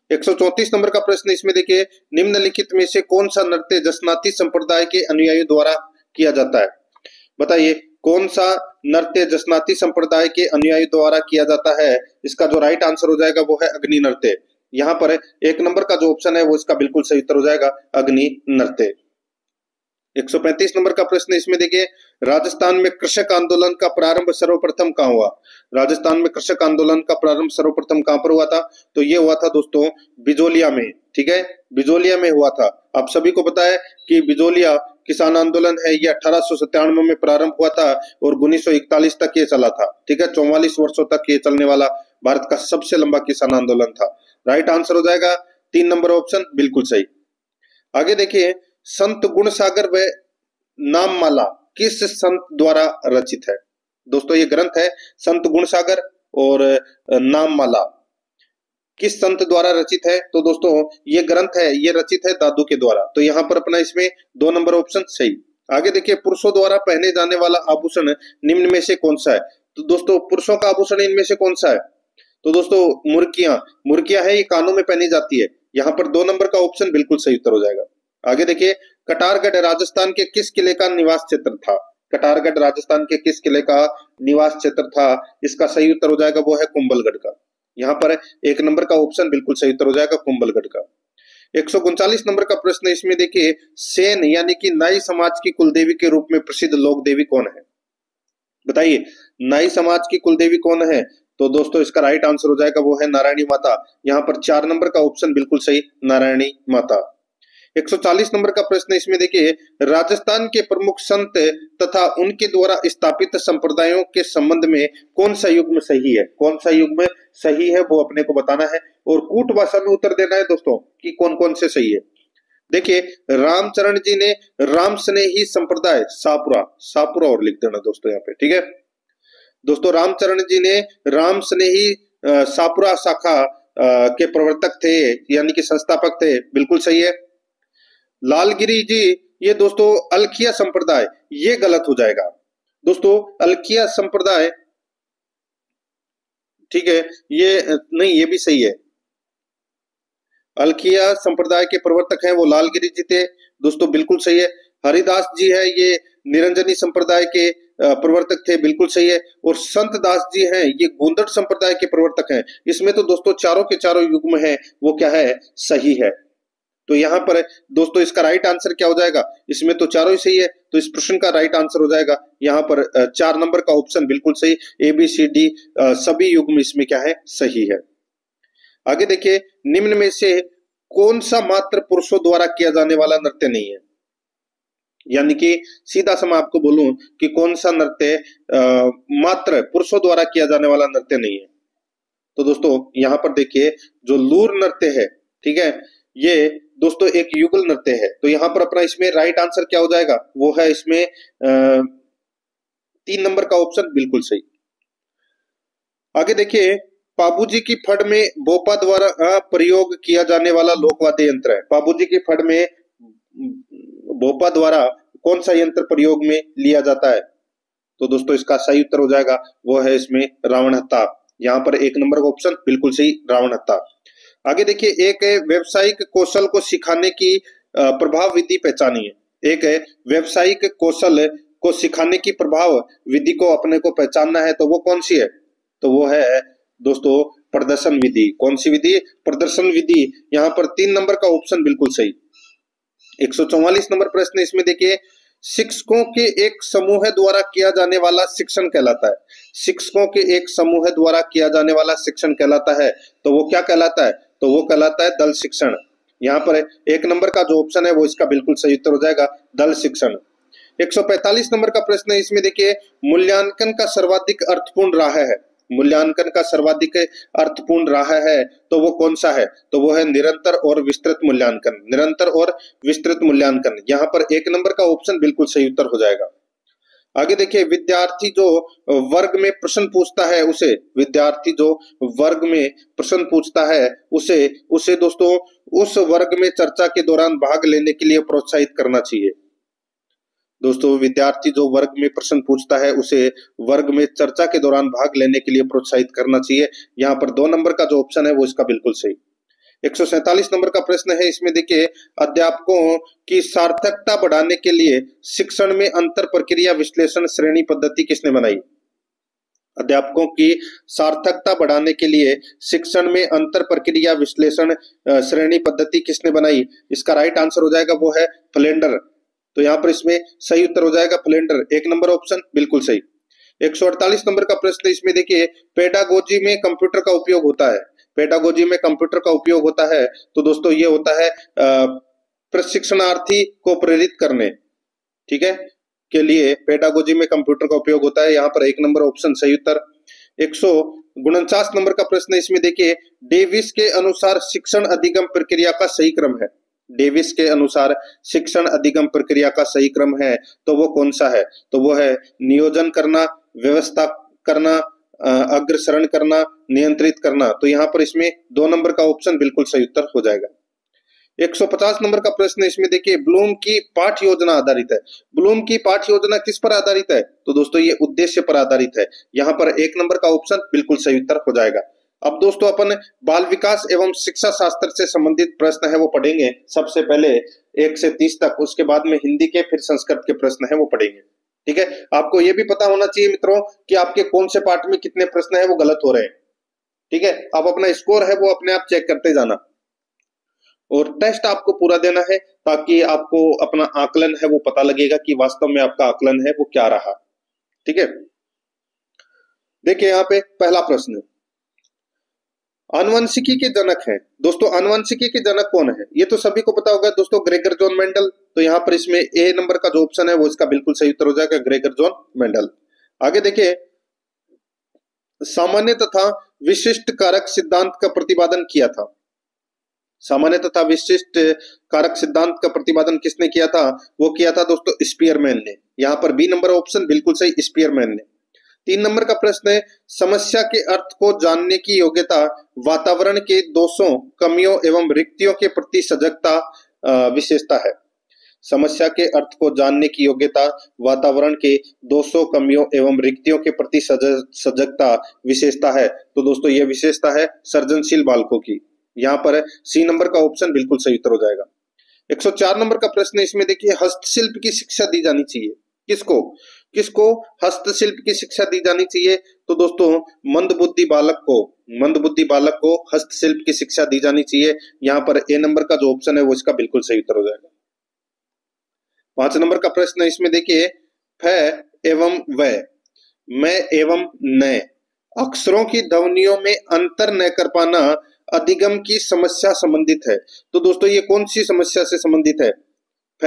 134 नंबर का प्रश्न, इसमें देखिए निम्नलिखित में से कौन सा नृत्य जसनाती संप्रदाय के अनुयायियों द्वारा किया जाता है? बताइए कौन सा नृत्य जसनाती संप्रदाय के अनुयायी द्वारा किया जाता है? इसका जो राइट आंसर हो जाएगा वो है अग्नि नृत्य। यहाँ पर 1 नंबर का जो ऑप्शन है वो इसका बिल्कुल सही उत्तर हो जाएगा अग्नि नृत्य। 135 नंबर का प्रश्न, इसमें देखिए राजस्थान में कृषक आंदोलन का प्रारंभ सर्वप्रथम कहाँ हुआ? राजस्थान में कृषक आंदोलन का प्रारंभ सर्वप्रथम कहाँ पर हुआ था? तो ये हुआ था दोस्तों बिजोलिया में, ठीक है, बिजोलिया में हुआ था। आप सभी को पता है कि बिजोलिया किसान आंदोलन है ये 1897 में प्रारंभ हुआ था और 1941 तक ये चला था, ठीक है। 44 वर्षों तक ये चलने वाला भारत का सबसे लंबा किसान आंदोलन था। राइट आंसर हो जाएगा 3 नंबर ऑप्शन बिल्कुल सही। आगे देखिए संत गुणसागर व नाममाला किस संत द्वारा रचित है? दोस्तों ये ग्रंथ है संत गुणसागर और नाममाला किस संत द्वारा रचित है? तो दोस्तों ये ग्रंथ है ये रचित है दादू के द्वारा। तो यहाँ पर अपना इसमें 2 नंबर ऑप्शन सही। आगे देखिए पुरुषों द्वारा पहने जाने वाला आभूषण निम्न में से कौन सा है? तो दोस्तों पुरुषों का आभूषण इनमें से कौन सा है? तो दोस्तों मुर्कियां है, ये कानों में पहनी जाती है। यहाँ पर 2 नंबर का ऑप्शन बिल्कुल सही उत्तर हो जाएगा। आगे देखिए कटारगढ़ राजस्थान के किस किले का निवास क्षेत्र था? कटारगढ़ राजस्थान के किस किले का निवास क्षेत्र था? इसका सही उत्तर हो जाएगा वो है कुंभलगढ़ का। यहाँ पर 1 नंबर का ऑप्शन बिल्कुल सही उत्तर हो जाएगा कुंभलगढ़ का। 139 नंबर का प्रश्न, इसमें देखिए सेन यानी कि नाई समाज की कुलदेवी के रूप में प्रसिद्ध लोक देवी कौन है? बताइए नाई समाज की कुलदेवी कौन है? तो दोस्तों इसका राइट आंसर हो जाएगा वो है नारायणी माता। यहाँ पर 4 नंबर का ऑप्शन बिल्कुल सही, नारायणी माता। 140 नंबर का प्रश्न, इसमें देखिए राजस्थान के प्रमुख संत तथा उनके द्वारा स्थापित संप्रदायों के संबंध में कौन सा युग्म सही है? कौन सा युग्म सही है वो अपने को बताना है और कूट भाषा में उत्तर देना है दोस्तों कि कौन कौन से सही है। देखिए रामचरण जी ने राम स्नेही संप्रदाय सापुरा और लिख देना दोस्तों यहाँ पे, ठीक है दोस्तों। रामचरण जी ने राम स्नेही सापुरा शाखा के प्रवर्तक थे यानी कि संस्थापक थे, बिल्कुल सही है। लालगिरी जी ये दोस्तों अलखिया संप्रदाय, ये गलत हो जाएगा दोस्तों। अलखिया संप्रदाय ठीक है, ये नहीं, ये भी सही है। अलखिया संप्रदाय के प्रवर्तक हैं वो लालगिरी जी थे दोस्तों, बिल्कुल सही है। हरिदास जी है ये निरंजनी संप्रदाय के प्रवर्तक थे, बिल्कुल सही है। और संत दास जी हैं, ये गोंदड़ संप्रदाय के प्रवर्तक हैं। इसमें तो दोस्तों चारों के चारों युग्म है वो क्या है, सही है। तो यहाँ पर दोस्तों इसका राइट आंसर क्या हो जाएगा, इसमें तो चारों ही सही है, तो इस प्रश्न का राइट आंसर हो जाएगा यहाँ पर 4 नंबर का ऑप्शन बिल्कुल सही, ए बी सी डी सभी युग्म इसमें क्या है, सही है। आगे देखिए, निम्न में से कौन सा मात्र पुरुषों द्वारा किया जाने वाला नृत्य नहीं है, यानी कि सीधा सा मैं आपको बोलूं कि कौन सा नृत्य मात्र पुरुषों द्वारा किया जाने वाला नृत्य नहीं है। तो दोस्तों यहाँ पर देखिए, जो लूर नृत्य है, ठीक है, ये दोस्तों एक युगल नृत्य है। तो यहाँ पर अपना इसमें राइट आंसर क्या हो जाएगा, वो है इसमें 3 नंबर का ऑप्शन बिल्कुल सही। आगे देखिए, पाबूजी की फड़ में बोपा द्वारा प्रयोग किया जाने वाला लोकवाद्य यंत्र है। पाबूजी की फड़ में बोपा द्वारा कौन सा यंत्र प्रयोग में लिया जाता है, तो दोस्तों इसका सही उत्तर हो जाएगा वो है इसमें रावण हत्था। यहाँ पर 1 नंबर का ऑप्शन बिल्कुल सही, रावण हत्था। आगे देखिए, एक व्यवसायिक कौशल को सिखाने की प्रभाव विधि पहचानिए। एक व्यवसायिक कौशल को सिखाने की प्रभाव विधि को अपने को पहचानना है, तो वो कौन सी है, तो वो है दोस्तों प्रदर्शन विधि। कौन सी विधि, प्रदर्शन विधि। यहाँ पर 3 नंबर का ऑप्शन बिल्कुल सही। 144 नंबर प्रश्न इसमें देखिए, शिक्षकों के एक समूह द्वारा किया जाने वाला शिक्षण कहलाता है। शिक्षकों के एक समूह द्वारा किया जाने वाला शिक्षण कहलाता है, तो वो क्या कहलाता है, तो वो कहलाता है दल शिक्षण। यहाँ पर 1 नंबर का जो ऑप्शन है वो इसका बिल्कुल सही उत्तर हो जाएगा, दल शिक्षण। 145 नंबर का प्रश्न है, इसमें देखिए, मूल्यांकन का सर्वाधिक अर्थपूर्ण राह है। मूल्यांकन का सर्वाधिक अर्थपूर्ण राह है, तो वो कौन सा है, तो वो है निरंतर और विस्तृत मूल्यांकन। निरंतर और विस्तृत मूल्यांकन, यहाँ पर 1 नंबर का ऑप्शन बिल्कुल सही उत्तर हो जाएगा। आगे देखिए, विद्यार्थी जो वर्ग में प्रश्न पूछता है उसे, विद्यार्थी जो वर्ग में प्रश्न पूछता है उसे दोस्तों उस वर्ग में चर्चा के दौरान भाग लेने के लिए प्रोत्साहित करना चाहिए। दोस्तों विद्यार्थी जो वर्ग में प्रश्न पूछता है उसे वर्ग में चर्चा के दौरान भाग लेने के लिए प्रोत्साहित करना चाहिए। यहाँ पर 2 नंबर का जो ऑप्शन है वो इसका बिल्कुल सही। 147 नंबर का प्रश्न है, इसमें देखिए, अध्यापकों की सार्थकता बढ़ाने के लिए शिक्षण में अंतर प्रक्रिया विश्लेषण श्रेणी पद्धति किसने बनाई। अध्यापकों की सार्थकता बढ़ाने के लिए शिक्षण में अंतर प्रक्रिया विश्लेषण श्रेणी पद्धति किसने बनाई, इसका राइट आंसर हो जाएगा वो है फ्लेंडर। तो यहाँ पर इसमें सही उत्तर हो जाएगा फ्लेंडर, 1 नंबर ऑप्शन बिल्कुल सही। 148 नंबर का प्रश्न, इसमें देखिए, पेडागोजी में कंप्यूटर का उपयोग होता है। पेडागोजी में कंप्यूटर का उपयोग होता है, तो दोस्तों ये होता है प्रशिक्षणार्थी को प्रेरित करने, ठीक है, के लिए पेडागोजी में कंप्यूटर का उपयोग होता है। यहाँ पर 1 नंबर ऑप्शन सही उत्तर। 149 नंबर का प्रश्न, इसमें देखिए, डेविस के अनुसार शिक्षण अधिगम प्रक्रिया का सही क्रम है। डेविस के अनुसार शिक्षण अधिगम प्रक्रिया का सही क्रम है, तो वो कौन सा है, तो वो है नियोजन करना, व्यवस्था करना, अग्रसरण करना, नियंत्रित करना। तो यहाँ पर इसमें 2 नंबर का ऑप्शन बिल्कुल सही उत्तर हो जाएगा। 150 नंबर का प्रश्न, इसमें देखिए, ब्लूम की पाठ योजना आधारित है। ब्लूम की पाठ योजना किस पर आधारित है, तो दोस्तों ये उद्देश्य पर आधारित है। यहाँ पर 1 नंबर का ऑप्शन बिल्कुल सही उत्तर हो जाएगा। अब दोस्तों अपन बाल विकास एवं शिक्षा शास्त्र से संबंधित प्रश्न है वो पढ़ेंगे सबसे पहले 1 से 30 तक, उसके बाद में हिंदी के फिर संस्कृत के प्रश्न है वो पढ़ेंगे, ठीक है। आपको ये भी पता होना चाहिए मित्रों कि आपके कौन से पार्ट में कितने प्रश्न है वो गलत हो रहे हैं, ठीक है। आप अपना स्कोर है वो अपने आप चेक करते जाना और टेस्ट आपको पूरा देना है, ताकि आपको अपना आकलन है वो पता लगेगा कि वास्तव में आपका आकलन है वो क्या रहा, ठीक है। देखिए यहाँ पे पहला प्रश्न, आनुवंशिकी के जनक हैं। दोस्तों आनुवंशिकी के जनक कौन है, ये तो सभी को पता होगा दोस्तों, ग्रेगर जॉन मेंडल। तो यहाँ पर इसमें ए नंबर का जो ऑप्शन है वो इसका बिल्कुल सही उत्तर हो जाएगा, ग्रेगर जॉन मेंडल। आगे देखिए, सामान्य तथा विशिष्ट कारक सिद्धांत का प्रतिपादन किया था। सामान्य तथा विशिष्ट कारक सिद्धांत का प्रतिपादन किसने किया था, वो किया था दोस्तों स्पीयरमैन ने। यहाँ पर बी नंबर ऑप्शन बिल्कुल सही, स्पीयरमैन ने। 3 नंबर का प्रश्न है, समस्या के अर्थ को जानने की योग्यता वातावरण के दोषों, कमियों एवं रिक्तियों के प्रति सजगता विशेषता है। समस्या के अर्थ को जानने की योग्यता वातावरण के दोषों, कमियों एवं रिक्तियों के प्रति सजगता विशेषता है। तो दोस्तों ये विशेषता है सर्जनशील बालकों की। यहाँ पर सी नंबर का ऑप्शन बिल्कुल सही उत्तर हो जाएगा। 104 नंबर का प्रश्न, इसमें देखिए, हस्तशिल्प की शिक्षा दी जानी चाहिए। किसको किसको हस्तशिल्प की शिक्षा दी जानी चाहिए? तो दोस्तों मंदबुद्धि बालक को हस्तशिल्प की शिक्षा दी जानी चाहिए। यहाँ पर ए नंबर का जो ऑप्शन है वो इसका बिल्कुल सही उत्तर हो जाएगा। 5 नंबर का प्रश्न है, इसमें देखिए फ एवं व, मैं एवं न, अक्षरों की ध्वनियों में अंतर न कर पाना अधिगम की समस्या संबंधित है। तो दोस्तों ये कौन सी समस्या से संबंधित है? फ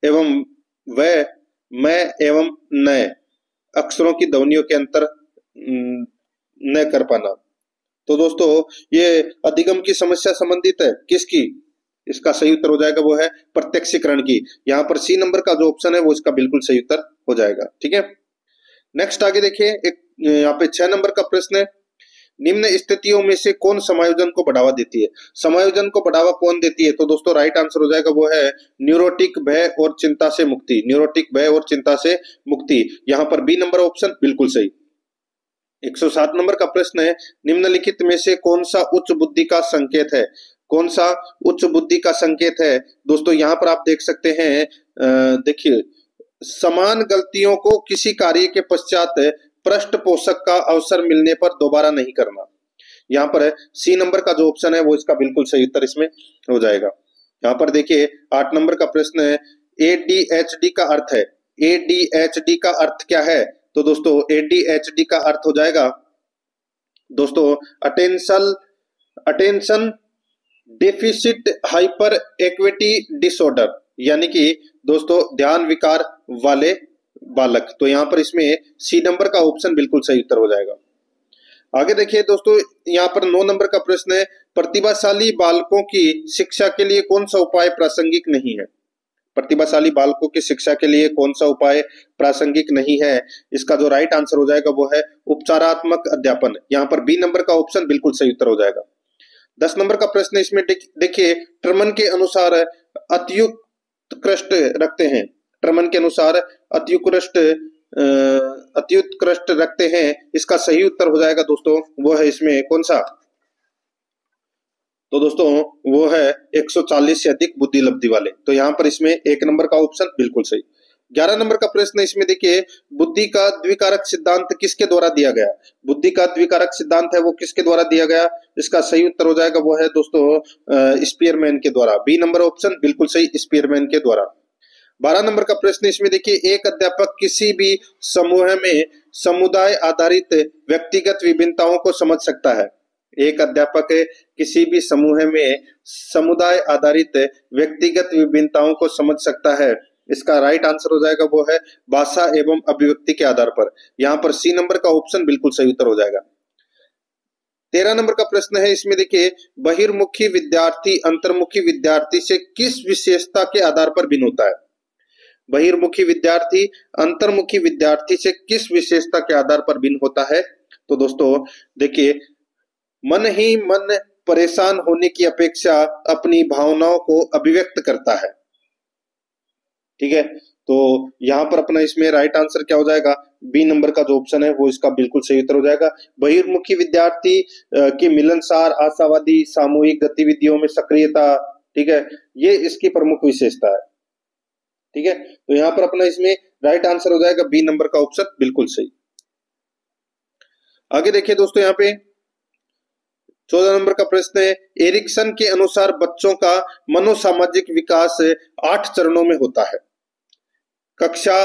एवं व, मैं एवं न, अक्षरों की ध्वनियों के अंतर न कर पाना। तो दोस्तों ये अधिगम की समस्या संबंधित है किसकी? इसका सही उत्तर हो जाएगा वो है प्रत्यक्षीकरण की। यहाँ पर सी नंबर का जो ऑप्शन है वो इसका बिल्कुल सही उत्तर हो जाएगा। ठीक है, नेक्स्ट आगे देखिए, एक यहाँ पे 6 नंबर का प्रश्न है, निम्न स्थितियों में से कौन समायोजन को बढ़ावा देती है? समायोजन को बढ़ावा कौन देती है? तो दोस्तों राइट आंसर हो जाएगा वो है न्यूरोटिक भय और चिंता से मुक्ति। न्यूरोटिक भय और चिंता से मुक्ति, यहाँ पर बी नंबर ऑप्शन बिल्कुल सही। 107 नंबर का प्रश्न है, निम्नलिखित में से कौन सा उच्च बुद्धि का संकेत है? कौन सा उच्च बुद्धि का संकेत है? दोस्तों यहाँ पर आप देख सकते हैं, देखिए समान गलतियों को किसी कार्य के पश्चात पृष्ठपोषक का अवसर मिलने पर दोबारा नहीं करना। यहाँ पर सी नंबर का जो ऑप्शन है वो इसका बिल्कुल सही उत्तर इसमें हो जाएगा। यहाँ पर देखिए 8 नंबर का प्रश्न है, ADHD का अर्थ है, ADHD का अर्थ क्या है? तो दोस्तों ADHD का अर्थ हो जाएगा दोस्तों attention deficit hyper activity disorder, यानी कि दोस्तों ध्यान विकार वाले बालक। तो यहाँ पर इसमें सी नंबर का ऑप्शन बिल्कुल सही उत्तर हो जाएगा। आगे देखिए दोस्तों, यहाँ पर 9 नंबर का प्रश्न है, प्रतिभाशाली बालकों की शिक्षा के लिए कौन सा उपाय प्रासंगिक नहीं है? प्रतिभाशाली बालकों की शिक्षा के लिए कौन सा उपाय प्रासंगिक नहीं है? इसका जो राइट आंसर हो जाएगा वो है उपचारात्मक अध्यापन। यहाँ पर बी नंबर का ऑप्शन बिल्कुल सही उत्तर हो जाएगा। 10 नंबर का प्रश्न इसमें देखिए, टर्मन के अनुसार अत्युत्कृष्ट रखते हैं। टर्मन के अनुसार अत्युत्कृष्ट रखते हैं, इसका सही उत्तर हो जाएगा दोस्तों वो है इसमें कौन सा? तो दोस्तों वो है 140 से अधिक बुद्धि लब्धि वाले। तो यहाँ पर इसमें 1 नंबर का ऑप्शन बिल्कुल सही। 11 नंबर का प्रश्न इसमें देखिए, बुद्धि का द्विकारक सिद्धांत किसके द्वारा दिया गया? बुद्धि का द्विकारक सिद्धांत है वो किसके द्वारा दिया गया? इसका सही उत्तर हो जाएगा वो है दोस्तों स्पीयरमैन के द्वारा। बी नंबर ऑप्शन बिल्कुल सही, स्पीयरमैन के द्वारा। 12 नंबर का प्रश्न इसमें देखिए, एक अध्यापक किसी भी समूह में समुदाय आधारित व्यक्तिगत विभिन्नताओं को समझ सकता है। एक अध्यापक किसी भी समूह में समुदाय आधारित व्यक्तिगत विभिन्नताओं को समझ सकता है। इसका राइट आंसर हो जाएगा वो है भाषा एवं अभिव्यक्ति के आधार पर। यहाँ पर सी नंबर का ऑप्शन बिल्कुल सही उत्तर हो जाएगा। 13 नंबर का प्रश्न है, इसमें देखिए, बहिर्मुखी विद्यार्थी अंतर्मुखी विद्यार्थी से किस विशेषता के आधार पर भिन्न होता है? बहिर्मुखी विद्यार्थी अंतर्मुखी विद्यार्थी से किस विशेषता के आधार पर भिन्न होता है? तो दोस्तों देखिए, मन ही मन परेशान होने की अपेक्षा अपनी भावनाओं को अभिव्यक्त करता है। ठीक है, तो यहाँ पर अपना इसमें राइट आंसर क्या हो जाएगा? बी नंबर का जो ऑप्शन है वो इसका बिल्कुल सही उत्तर हो जाएगा। बहिर्मुखी विद्यार्थी की मिलनसार, आशावादी, सामूहिक गतिविधियों में सक्रियता, ठीक है, ये इसकी प्रमुख विशेषता है। ठीक है, तो यहाँ पर अपना इसमें राइट आंसर हो जाएगा बी नंबर का ऑप्शन बिल्कुल सही। आगे देखिए दोस्तों, यहाँ पे 14 नंबर का प्रश्न है, एरिक्सन के अनुसार बच्चों का मनोसामाजिक विकास 8 चरणों में होता है। कक्षा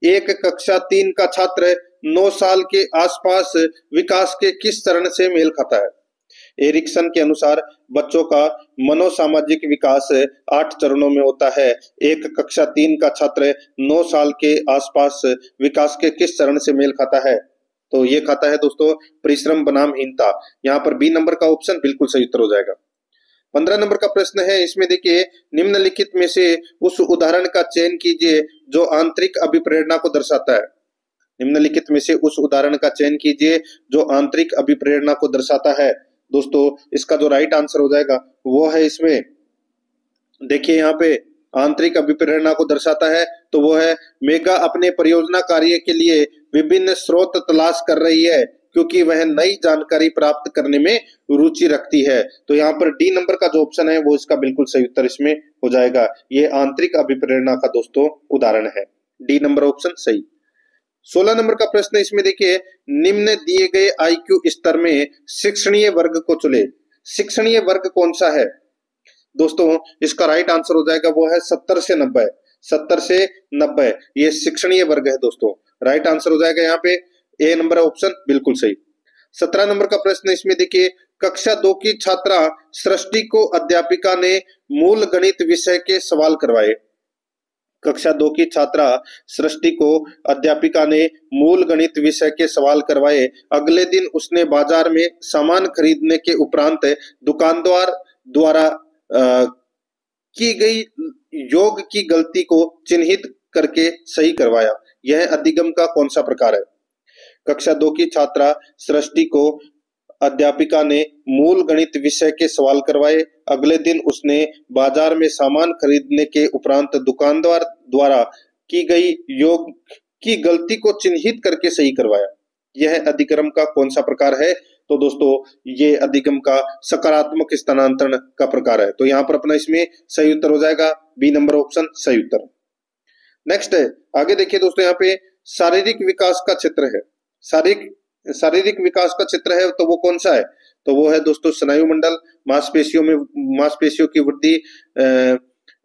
1 कक्षा 3 का छात्र 9 साल के आसपास विकास के किस चरण से मेल खाता है? एरिक्सन के अनुसार बच्चों का मनोसामाजिक विकास 8 चरणों में होता है। एक कक्षा 3 का छात्र 9 साल के आसपास विकास के किस चरण से मेल खाता है? तो ये खाता है दोस्तों परिश्रम बनाम हीनता। यहाँ पर बी नंबर का ऑप्शन बिल्कुल सही उत्तर हो जाएगा। 15 नंबर का प्रश्न है, इसमें देखिए, निम्नलिखित में से उस उदाहरण का चयन कीजिए जो आंतरिक अभिप्रेरणा को दर्शाता है। निम्नलिखित में से उस उदाहरण का चयन कीजिए जो आंतरिक अभिप्रेरणा को दर्शाता है। दोस्तों इसका जो राइट आंसर हो जाएगा वो है इसमें देखिए, यहाँ पे आंतरिक अभिप्रेरणा को दर्शाता है तो वो है मेगा अपने परियोजना कार्य के लिए विभिन्न स्रोत तलाश कर रही है क्योंकि वह नई जानकारी प्राप्त करने में रुचि रखती है। तो यहाँ पर डी नंबर का जो ऑप्शन है वो इसका बिल्कुल सही उत्तर इसमें हो जाएगा। ये आंतरिक अभिप्रेरणा का दोस्तों उदाहरण है। डी नंबर ऑप्शन सही। 16 नंबर का प्रश्न है, इसमें देखिए निम्न दिए गए आईक्यू स्तर में शिक्षणीय वर्ग को चुने। शिक्षणीय वर्ग कौन सा है दोस्तों? इसका राइट आंसर हो जाएगा वो है 70 से 90। 70 से 90 ये शिक्षणीय वर्ग है दोस्तों। राइट आंसर हो जाएगा यहाँ पे ए नंबर ऑप्शन बिल्कुल सही। 17 नंबर का प्रश्न इसमें देखिए कक्षा 2 की छात्रा सृष्टि को अध्यापिका ने मूल गणित विषय के सवाल करवाए। कक्षा 2 की छात्रा सृष्टि को अध्यापिका ने मूल गणित विषय के सवाल करवाए। अगले दिन उसने बाजार में सामान खरीदने के उपरांत दुकानदार द्वारा की गई योग की गलती को चिन्हित करके सही करवाया। यह अधिगम का कौन सा प्रकार है? कक्षा 2 की छात्रा सृष्टि को अध्यापिका ने मूल गणित विषय के सवाल करवाए। अगले दिन उसने बाजार में सामान खरीदने के उपरांत दुकानदार द्वारा की गई योग की गलती को चिन्हित करके सही करवाया। यह अधिगम का कौन सा प्रकार है? तो दोस्तों ये अधिगम का सकारात्मक स्थानांतरण का प्रकार है। तो यहाँ पर अपना इसमें सही उत्तर हो जाएगा बी नंबर ऑप्शन सही उत्तर। नेक्स्ट है, आगे देखिए दोस्तों यहाँ पे शारीरिक विकास का क्षेत्र है। शारीरिक विकास का क्षेत्र है तो वो कौन सा है? तो वो है दोस्तों स्नायु मंडल, मांसपेशियों की वृद्धि,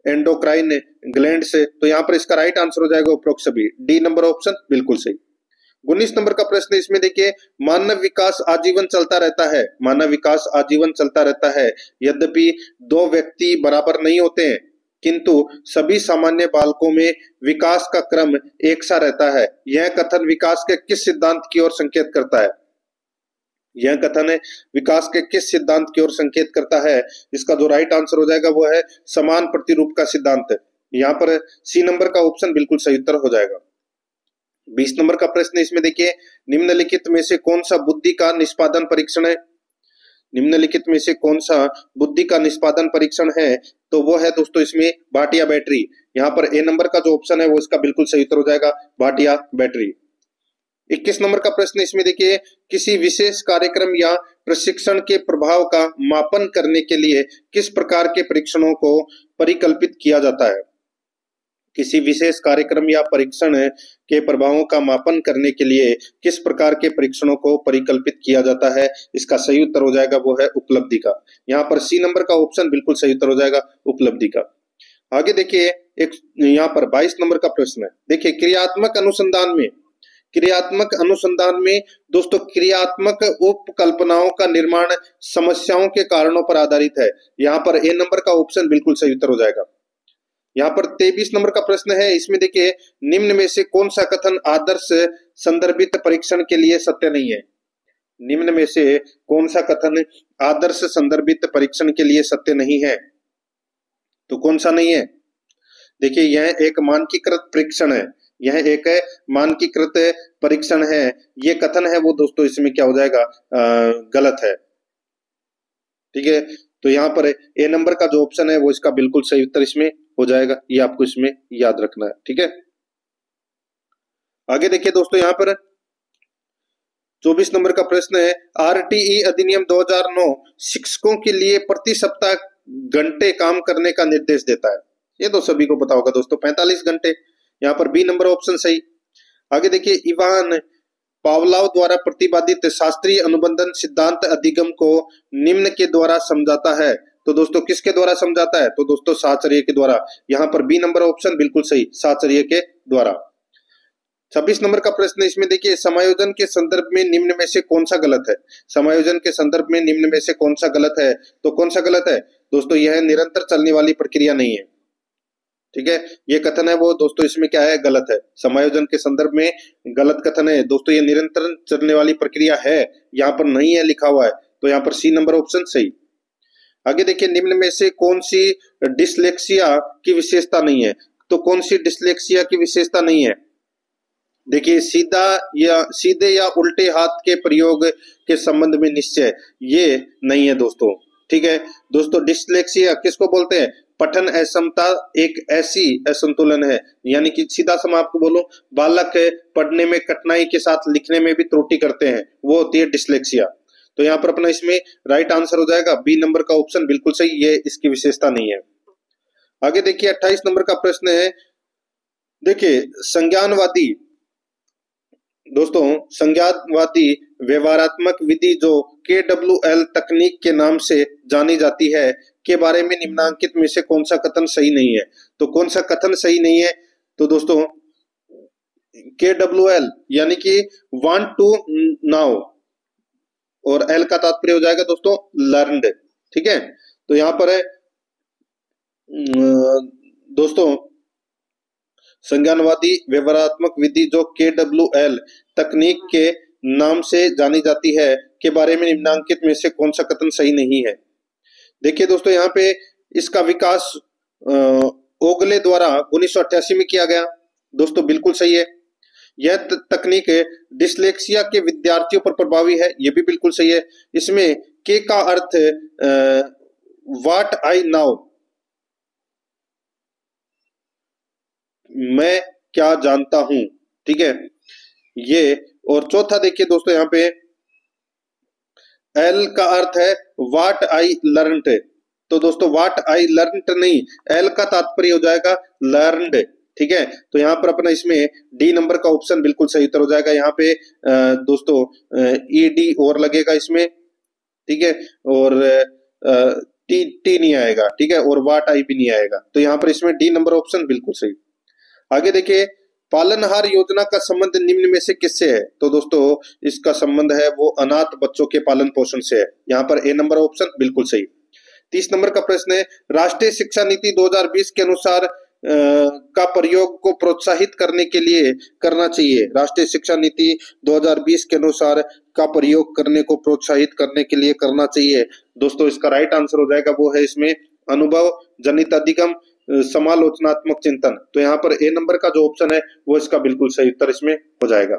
एंडोक्राइन ग्लैंड से। तो यहाँ पर इसका राइट आंसर हो जाएगा उपरोक्त सभी, डी नंबर ऑप्शन बिल्कुल सही। 19 नंबर का प्रश्न इसमें देखिए मानव विकास आजीवन चलता रहता है। मानव विकास आजीवन चलता रहता है, यद्यपि दो व्यक्ति बराबर नहीं होते हैं, किंतु सभी सामान्य बालकों में विकास का क्रम एक सा रहता है। यह कथन विकास के किस सिद्धांत की ओर संकेत करता है? यह कथन विकास के किस सिद्धांत की ओर संकेत करता है? इसका जो राइट आंसर हो जाएगा वो है समान प्रतिरूप का सिद्धांत। यहाँ पर सी नंबर का ऑप्शन बिल्कुल सही उत्तर हो जाएगा। 20 नंबर का प्रश्न इसमें देखिए निम्नलिखित में से कौन सा बुद्धि का निष्पादन परीक्षण है? निम्नलिखित में से कौन सा बुद्धि का निष्पादन परीक्षण है? तो वो है दोस्तों इसमें भाटिया बैटरी। यहाँ पर ए नंबर का जो ऑप्शन है वो इसका बिल्कुल सही उत्तर हो जाएगा, भाटिया बैटरी। 21 नंबर का प्रश्न इसमें देखिए किसी विशेष कार्यक्रम या प्रशिक्षण के प्रभाव का मापन करने के लिए किस प्रकार के परीक्षणों को परिकल्पित किया जाता है? किसी विशेष कार्यक्रम या परीक्षण के प्रभावों का मापन करने के लिए किस प्रकार के परीक्षणों को परिकल्पित किया जाता है? इसका सही उत्तर हो जाएगा वो है उपलब्धि का। यहाँ पर सी नंबर का ऑप्शन बिल्कुल सही उत्तर हो जाएगा, उपलब्धि का। आगे देखिए एक यहाँ पर 22 नंबर का प्रश्न है, देखिए क्रियात्मक अनुसंधान में दोस्तों क्रियात्मक उपकल्पनाओं का निर्माण समस्याओं के कारणों पर आधारित है। यहाँ पर ए नंबर का ऑप्शन बिल्कुल सही उत्तर हो जाएगा। यहाँ पर 23 नंबर का प्रश्न है, इसमें देखिए निम्न में से कौन सा कथन आदर्श संदर्भित परीक्षण के लिए सत्य नहीं है? निम्न में से कौन सा कथन आदर्श संदर्भित परीक्षण के लिए सत्य नहीं है? तो कौन सा नहीं है? देखिए यह एक मानकीकृत परीक्षण है, यह एक मानकीकृत परीक्षण है। ये कथन है वो दोस्तों इसमें क्या हो जाएगा, गलत है। ठीक है, तो यहाँ पर ए नंबर का जो ऑप्शन है वो इसका बिल्कुल सही उत्तर इसमें हो जाएगा, ये आपको इसमें याद रखना है। ठीक है, आगे देखिए दोस्तों यहाँ पर 24 नंबर का प्रश्न है आरटीई अधिनियम 2009 शिक्षकों के लिए प्रति सप्ताह घंटे काम करने का निर्देश देता है। ये तो सभी को पता होगा दोस्तों, 45 घंटे। यहाँ पर बी नंबर ऑप्शन सही। आगे देखिए इवान पावलोव द्वारा प्रतिपादित शास्त्रीय अनुबंधन सिद्धांत अधिगम को निम्न के द्वारा समझाता है। तो दोस्तों किसके द्वारा समझाता है? तो दोस्तों साहचर्य के द्वारा। यहाँ पर बी नंबर ऑप्शन बिल्कुल सही, साहचर्य के द्वारा। 26 नंबर का प्रश्न इसमें देखिए समायोजन के संदर्भ में निम्न में से कौन सा गलत है? समायोजन के संदर्भ में निम्न में से कौन सा गलत है? तो कौन सा गलत है दोस्तों? यह निरंतर चलने वाली प्रक्रिया नहीं है। ठीक है, ये कथन है वो दोस्तों इसमें क्या है, गलत है। समायोजन के संदर्भ में गलत कथन है दोस्तों, ये निरंतर चलने वाली प्रक्रिया है, यहाँ पर नहीं है लिखा हुआ है। तो यहाँ पर सी नंबर ऑप्शन सही। आगे देखिए निम्न में से कौन सी डिसलेक्सिया की विशेषता नहीं है? तो कौन सी डिसलेक्सिया की विशेषता नहीं है? देखिए सीधे या उल्टे हाथ के प्रयोग के संबंध में निश्चय, ये नहीं है दोस्तों। ठीक है दोस्तों, डिसलेक्सिया किसको बोलते हैं? पठन असमता एक ऐसी असंतुलन है, यानी कि सीधा सम आपको बोलो बालक पढ़ने में कठिनाई के साथ लिखने में भी त्रुटि करते हैं, वो होती है डिसलेक्सिया। तो यहाँ पर अपना इसमें राइट आंसर हो जाएगा बी नंबर का ऑप्शन बिल्कुल सही, ये इसकी विशेषता नहीं है। आगे देखिए 28 नंबर का प्रश्न है देखिए संज्ञानवादी दोस्तों, संज्ञानवादी व्यवहारात्मक विधि जो KWL तकनीक के नाम से जानी जाती है के बारे में निम्नांकित में से कौन सा कथन सही नहीं है? तो कौन सा कथन सही नहीं है? तो दोस्तों KWL यानी कि वांट टू नाउ, और एल का तात्पर्य हो जाएगा दोस्तों लर्नड। ठीक है, तो यहां पर है दोस्तों संज्ञानवादी व्यवहारात्मक विधि जो KWL तकनीक के नाम से जानी जाती है के बारे में निम्नांकित में से कौन सा कथन सही नहीं है? देखिए दोस्तों यहाँ पे इसका विकास ओगले द्वारा 1988 में किया गया। दोस्तों बिल्कुल सही है। यह तकनीक डिसलेक्सिया के विद्यार्थियों पर प्रभावी है, यह भी बिल्कुल सही है। इसमें के का अर्थ व्हाट आई नाउ, मैं क्या जानता हूं। ठीक है ये, और चौथा देखिए दोस्तों यहाँ पे एल का अर्थ है व्हाट आई लर्नड। तो दोस्तों व्हाट आई लर्नड नहीं, एल का तात्पर्य हो जाएगा लर्नड। ठीक है, तो यहाँ पर अपना इसमें डी नंबर का ऑप्शन बिल्कुल सही उत्तर हो जाएगा। यहाँ पे दोस्तों ईडी और लगेगा इसमें। ठीक है, और टी टी नहीं आएगा। ठीक है, और वाट आई भी नहीं आएगा, तो यहाँ पर इसमें डी नंबर ऑप्शन बिल्कुल सही। आगे देखिए पालनहार योजना का संबंध निम्न में से किससे है? तो दोस्तों इसका संबंध है वो अनाथ बच्चों के पालन पोषण से है। यहाँ पर ए नंबर ऑप्शन बिल्कुल सही। 30 नंबर का प्रश्न है राष्ट्रीय शिक्षा नीति 2020 के अनुसार का प्रयोग को प्रोत्साहित करने के लिए करना चाहिए। राष्ट्रीय शिक्षा नीति 2020 के अनुसार का प्रयोग करने को प्रोत्साहित करने के लिए करना चाहिए। दोस्तों इसका राइट आंसर हो जाएगा वो है इसमें अनुभव जनित अधिगम समालोचनात्मक चिंतन। तो यहाँ पर ए नंबर का जो ऑप्शन है वो इसका बिल्कुल सही उत्तर इसमें हो जाएगा।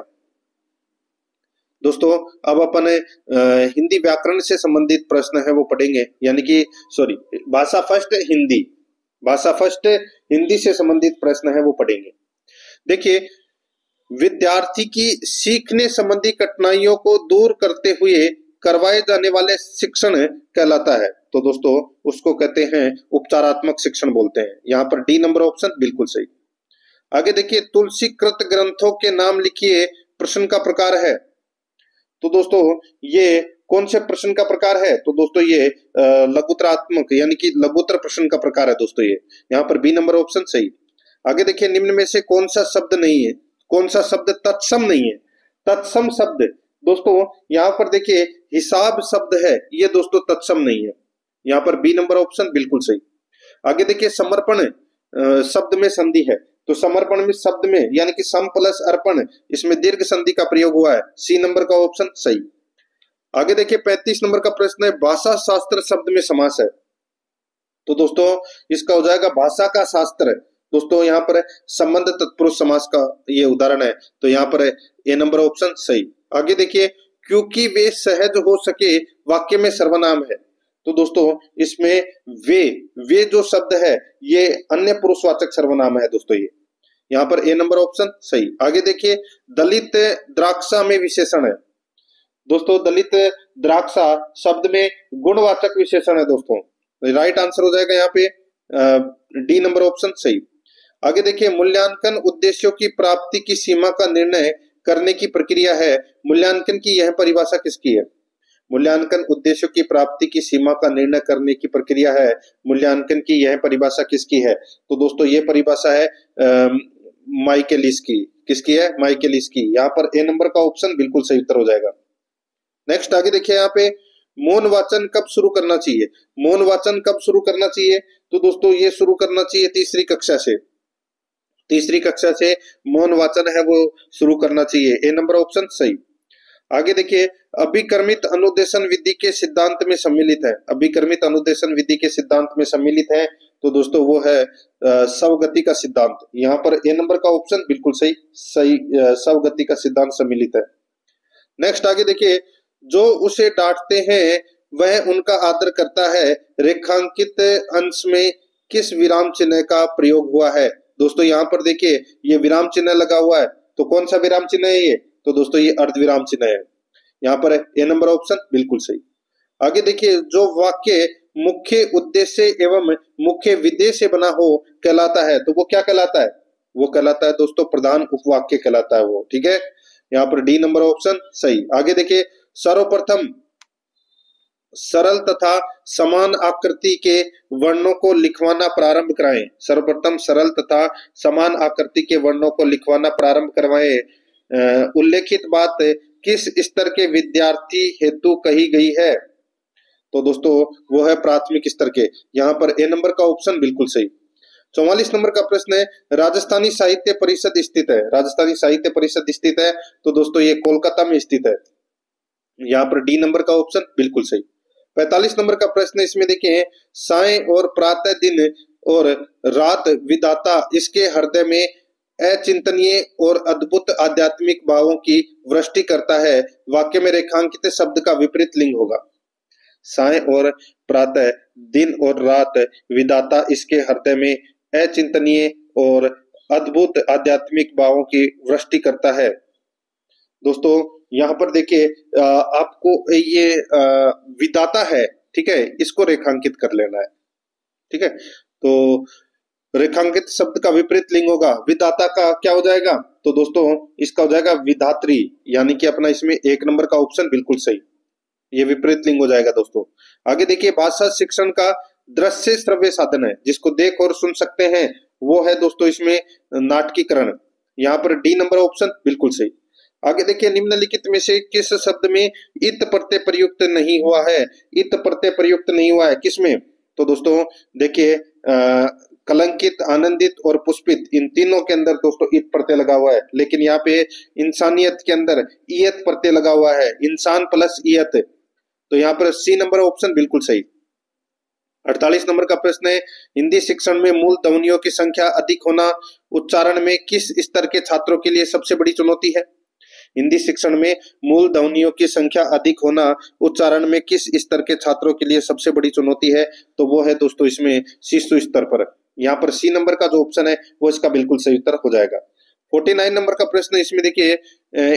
दोस्तों अब अपन हिंदी व्याकरण से संबंधित प्रश्न है वो पढ़ेंगे, यानी कि सॉरी भाषा फर्स्ट हिंदी, भाषा फर्स्ट हिंदी से संबंधित प्रश्न है वो पढ़ेंगे। देखिए विद्यार्थी की सीखने संबंधी कठिनाइयों को दूर करते हुए करवाए जाने वाले शिक्षण कहलाता है। तो दोस्तों उसको कहते हैं उपचारात्मक शिक्षण बोलते हैं। यहाँ पर डी नंबर ऑप्शन बिल्कुल सही। आगे देखिए तुलसीकृत ग्रंथों के नाम लिखिए प्रश्न का प्रकार है। तो दोस्तों ये कौन से प्रश्न का प्रकार है? तो दोस्तों ये लघुतरात्मक यानी कि लघुतर प्रश्न का प्रकार है दोस्तों ये। यहाँ पर बी नंबर ऑप्शन सही। आगे देखिए निम्न में से कौन सा शब्द नहीं है, कौन सा शब्द तत्सम नहीं है? तत्सम शब्द दोस्तों यहाँ पर देखिए हिसाब शब्द है, ये दोस्तों तत्सम नहीं है। यहाँ पर बी नंबर ऑप्शन बिल्कुल सही। आगे देखिए समर्पण शब्द में संधि है, तो समर्पण में शब्द में यानी कि सम प्लस अर्पण, इसमें दीर्घ संधि का प्रयोग हुआ है। सी नंबर का ऑप्शन सही। आगे देखिए 35 नंबर का प्रश्न है भाषा शास्त्र शब्द में समास है। तो दोस्तों इसका हो जाएगा भाषा का शास्त्र। दोस्तों यहाँ पर संबंध तत्पुरुष समास का ये उदाहरण है, तो यहाँ पर ए नंबर ऑप्शन सही। आगे देखिए क्योंकि वे सहज हो सके वाक्य में सर्वनाम है। तो दोस्तों इसमें वे जो शब्द है ये अन्य पुरुषवाचक सर्वनाम है दोस्तों ये। यहाँ पर ए नंबर ऑप्शन सही। आगे देखिए दलित द्राक्षा में विशेषण है। दोस्तों दलित द्राक्षा शब्द में गुणवाचक विशेषण है दोस्तों, राइट आंसर हो जाएगा यहाँ पे डी नंबर ऑप्शन सही। आगे देखिए मूल्यांकन उद्देश्यों की प्राप्ति की सीमा का निर्णय करने की प्रक्रिया है। मूल्यांकन की यह परिभाषा किसकी है? मूल्यांकन उद्देश्यों की प्राप्ति की सीमा का निर्णय करने की प्रक्रिया है। मूल्यांकन की यह परिभाषा किसकी है? तो दोस्तों ये परिभाषा है माइकेलिस की। किसकी है? माइकेलिस की। यहाँ पर ए नंबर का ऑप्शन बिल्कुल सही उत्तर हो जाएगा। नेक्स्ट आगे देखिए यहाँ पे मौन वाचन कब शुरू करना चाहिए? मौन वाचन कब शुरू करना चाहिए? तो दोस्तों ये शुरू करना चाहिए तीसरी कक्षा से। तीसरी कक्षा से मौन वाचन है वो शुरू करना चाहिए। ए नंबर ऑप्शन सही। आगे देखिए अभिकर्मित अनुदेशन विधि के सिद्धांत में सम्मिलित है। अभिकर्मित अनुदेशन विधि के सिद्धांत में सम्मिलित है तो दोस्तों वो है स्वगति का सिद्धांत। यहाँ पर ए नंबर का ऑप्शन बिल्कुल सही सही, स्वगति का सिद्धांत सम्मिलित है। नेक्स्ट आगे देखिए जो उसे डांटते हैं वह उनका आदर करता है, रेखांकित अंश में किस विराम चिन्ह का प्रयोग हुआ है? दोस्तों यहाँ पर देखिए ये विराम चिन्ह लगा हुआ है, तो कौन सा विराम चिन्ह है ये? तो दोस्तों ये अर्ध विराम चिन्ह है। यहाँ पर ए नंबर ऑप्शन बिल्कुल सही। आगे देखिए जो वाक्य मुख्य उद्देश्य एवं मुख्य विधेय से बना हो कहलाता है, तो वो क्या कहलाता है? वो कहलाता है दोस्तों प्रधान उपवाक्य कहलाता है वो, ठीक है। यहाँ पर डी नंबर ऑप्शन सही। आगे देखिए, सर्वप्रथम सरल तथा समान आकृति के वर्णों को लिखवाना प्रारंभ कराएं। सर्वप्रथम सरल तथा समान आकृति के वर्णों को लिखवाना प्रारंभ करवाएं। उल्लेखित बात किस स्तर के विद्यार्थी हेतु कही गई है? तो दोस्तों वो है प्राथमिक स्तर के। यहाँ पर ए नंबर का ऑप्शन बिल्कुल सही। 44 नंबर का प्रश्न है, राजस्थानी साहित्य परिषद स्थित है। राजस्थानी साहित्य परिषद स्थित है तो दोस्तों ये कोलकाता में स्थित है। यहाँ पर डी नंबर का ऑप्शन बिल्कुल सही। 45 नंबर का प्रश्न इसमें देखिए, साय और प्रातः दिन और रात विधाता इसके हृदय में अचिंतनीय और अद्भुत आध्यात्मिक भावों की वृष्टि करता है। वाक्य में रेखांकित शब्द का विपरीत लिंग होगा। साय और प्रातः दिन और रात विधाता इसके हृदय में अचिंतनीय और अद्भुत आध्यात्मिक भावों की वृष्टि करता है। दोस्तों यहाँ पर देखिए आपको ये विधाता है, ठीक है, इसको रेखांकित कर लेना है, ठीक है। तो रेखांकित शब्द का विपरीत लिंग होगा, विधाता का क्या हो जाएगा? तो दोस्तों इसका हो जाएगा विधात्री, यानी कि अपना इसमें एक नंबर का ऑप्शन बिल्कुल सही, ये विपरीत लिंग हो जाएगा। दोस्तों आगे देखिए, भाषा शिक्षण का दृश्य श्रव्य साधन है जिसको देख और सुन सकते हैं, वो है दोस्तों इसमें नाटकीकरण। यहाँ पर डी नंबर ऑप्शन बिल्कुल सही। आगे देखिए, निम्नलिखित में से किस शब्द में इत प्रत्यय प्रयुक्त नहीं हुआ है? इत प्रत्यय प्रयुक्त नहीं हुआ है किसमें? तो दोस्तों देखिए कलंकित, आनंदित और पुष्पित, इन तीनों के अंदर दोस्तों इत प्रत्यय लगा हुआ है, लेकिन यहाँ पे इंसानियत के अंदर ईयत प्रत्यय लगा हुआ है, इंसान प्लस ईयत। तो यहाँ पर सी नंबर ऑप्शन बिल्कुल सही। 48 नंबर का प्रश्न है, हिंदी शिक्षण में मूल ध्वनियों की संख्या अधिक होना उच्चारण में किस स्तर के छात्रों के लिए सबसे बड़ी चुनौती है? हिंदी शिक्षण में मूल ध्वनियों की संख्या अधिक होना उच्चारण में किस स्तर के छात्रों के लिए सबसे बड़ी चुनौती है? तो वो है दोस्तों इसमें शिशु स्तर पर। यहाँ पर सी नंबर का जो ऑप्शन है वो इसका बिल्कुल सही उत्तर हो जाएगा। 49 नंबर का प्रश्न इसमें देखिए,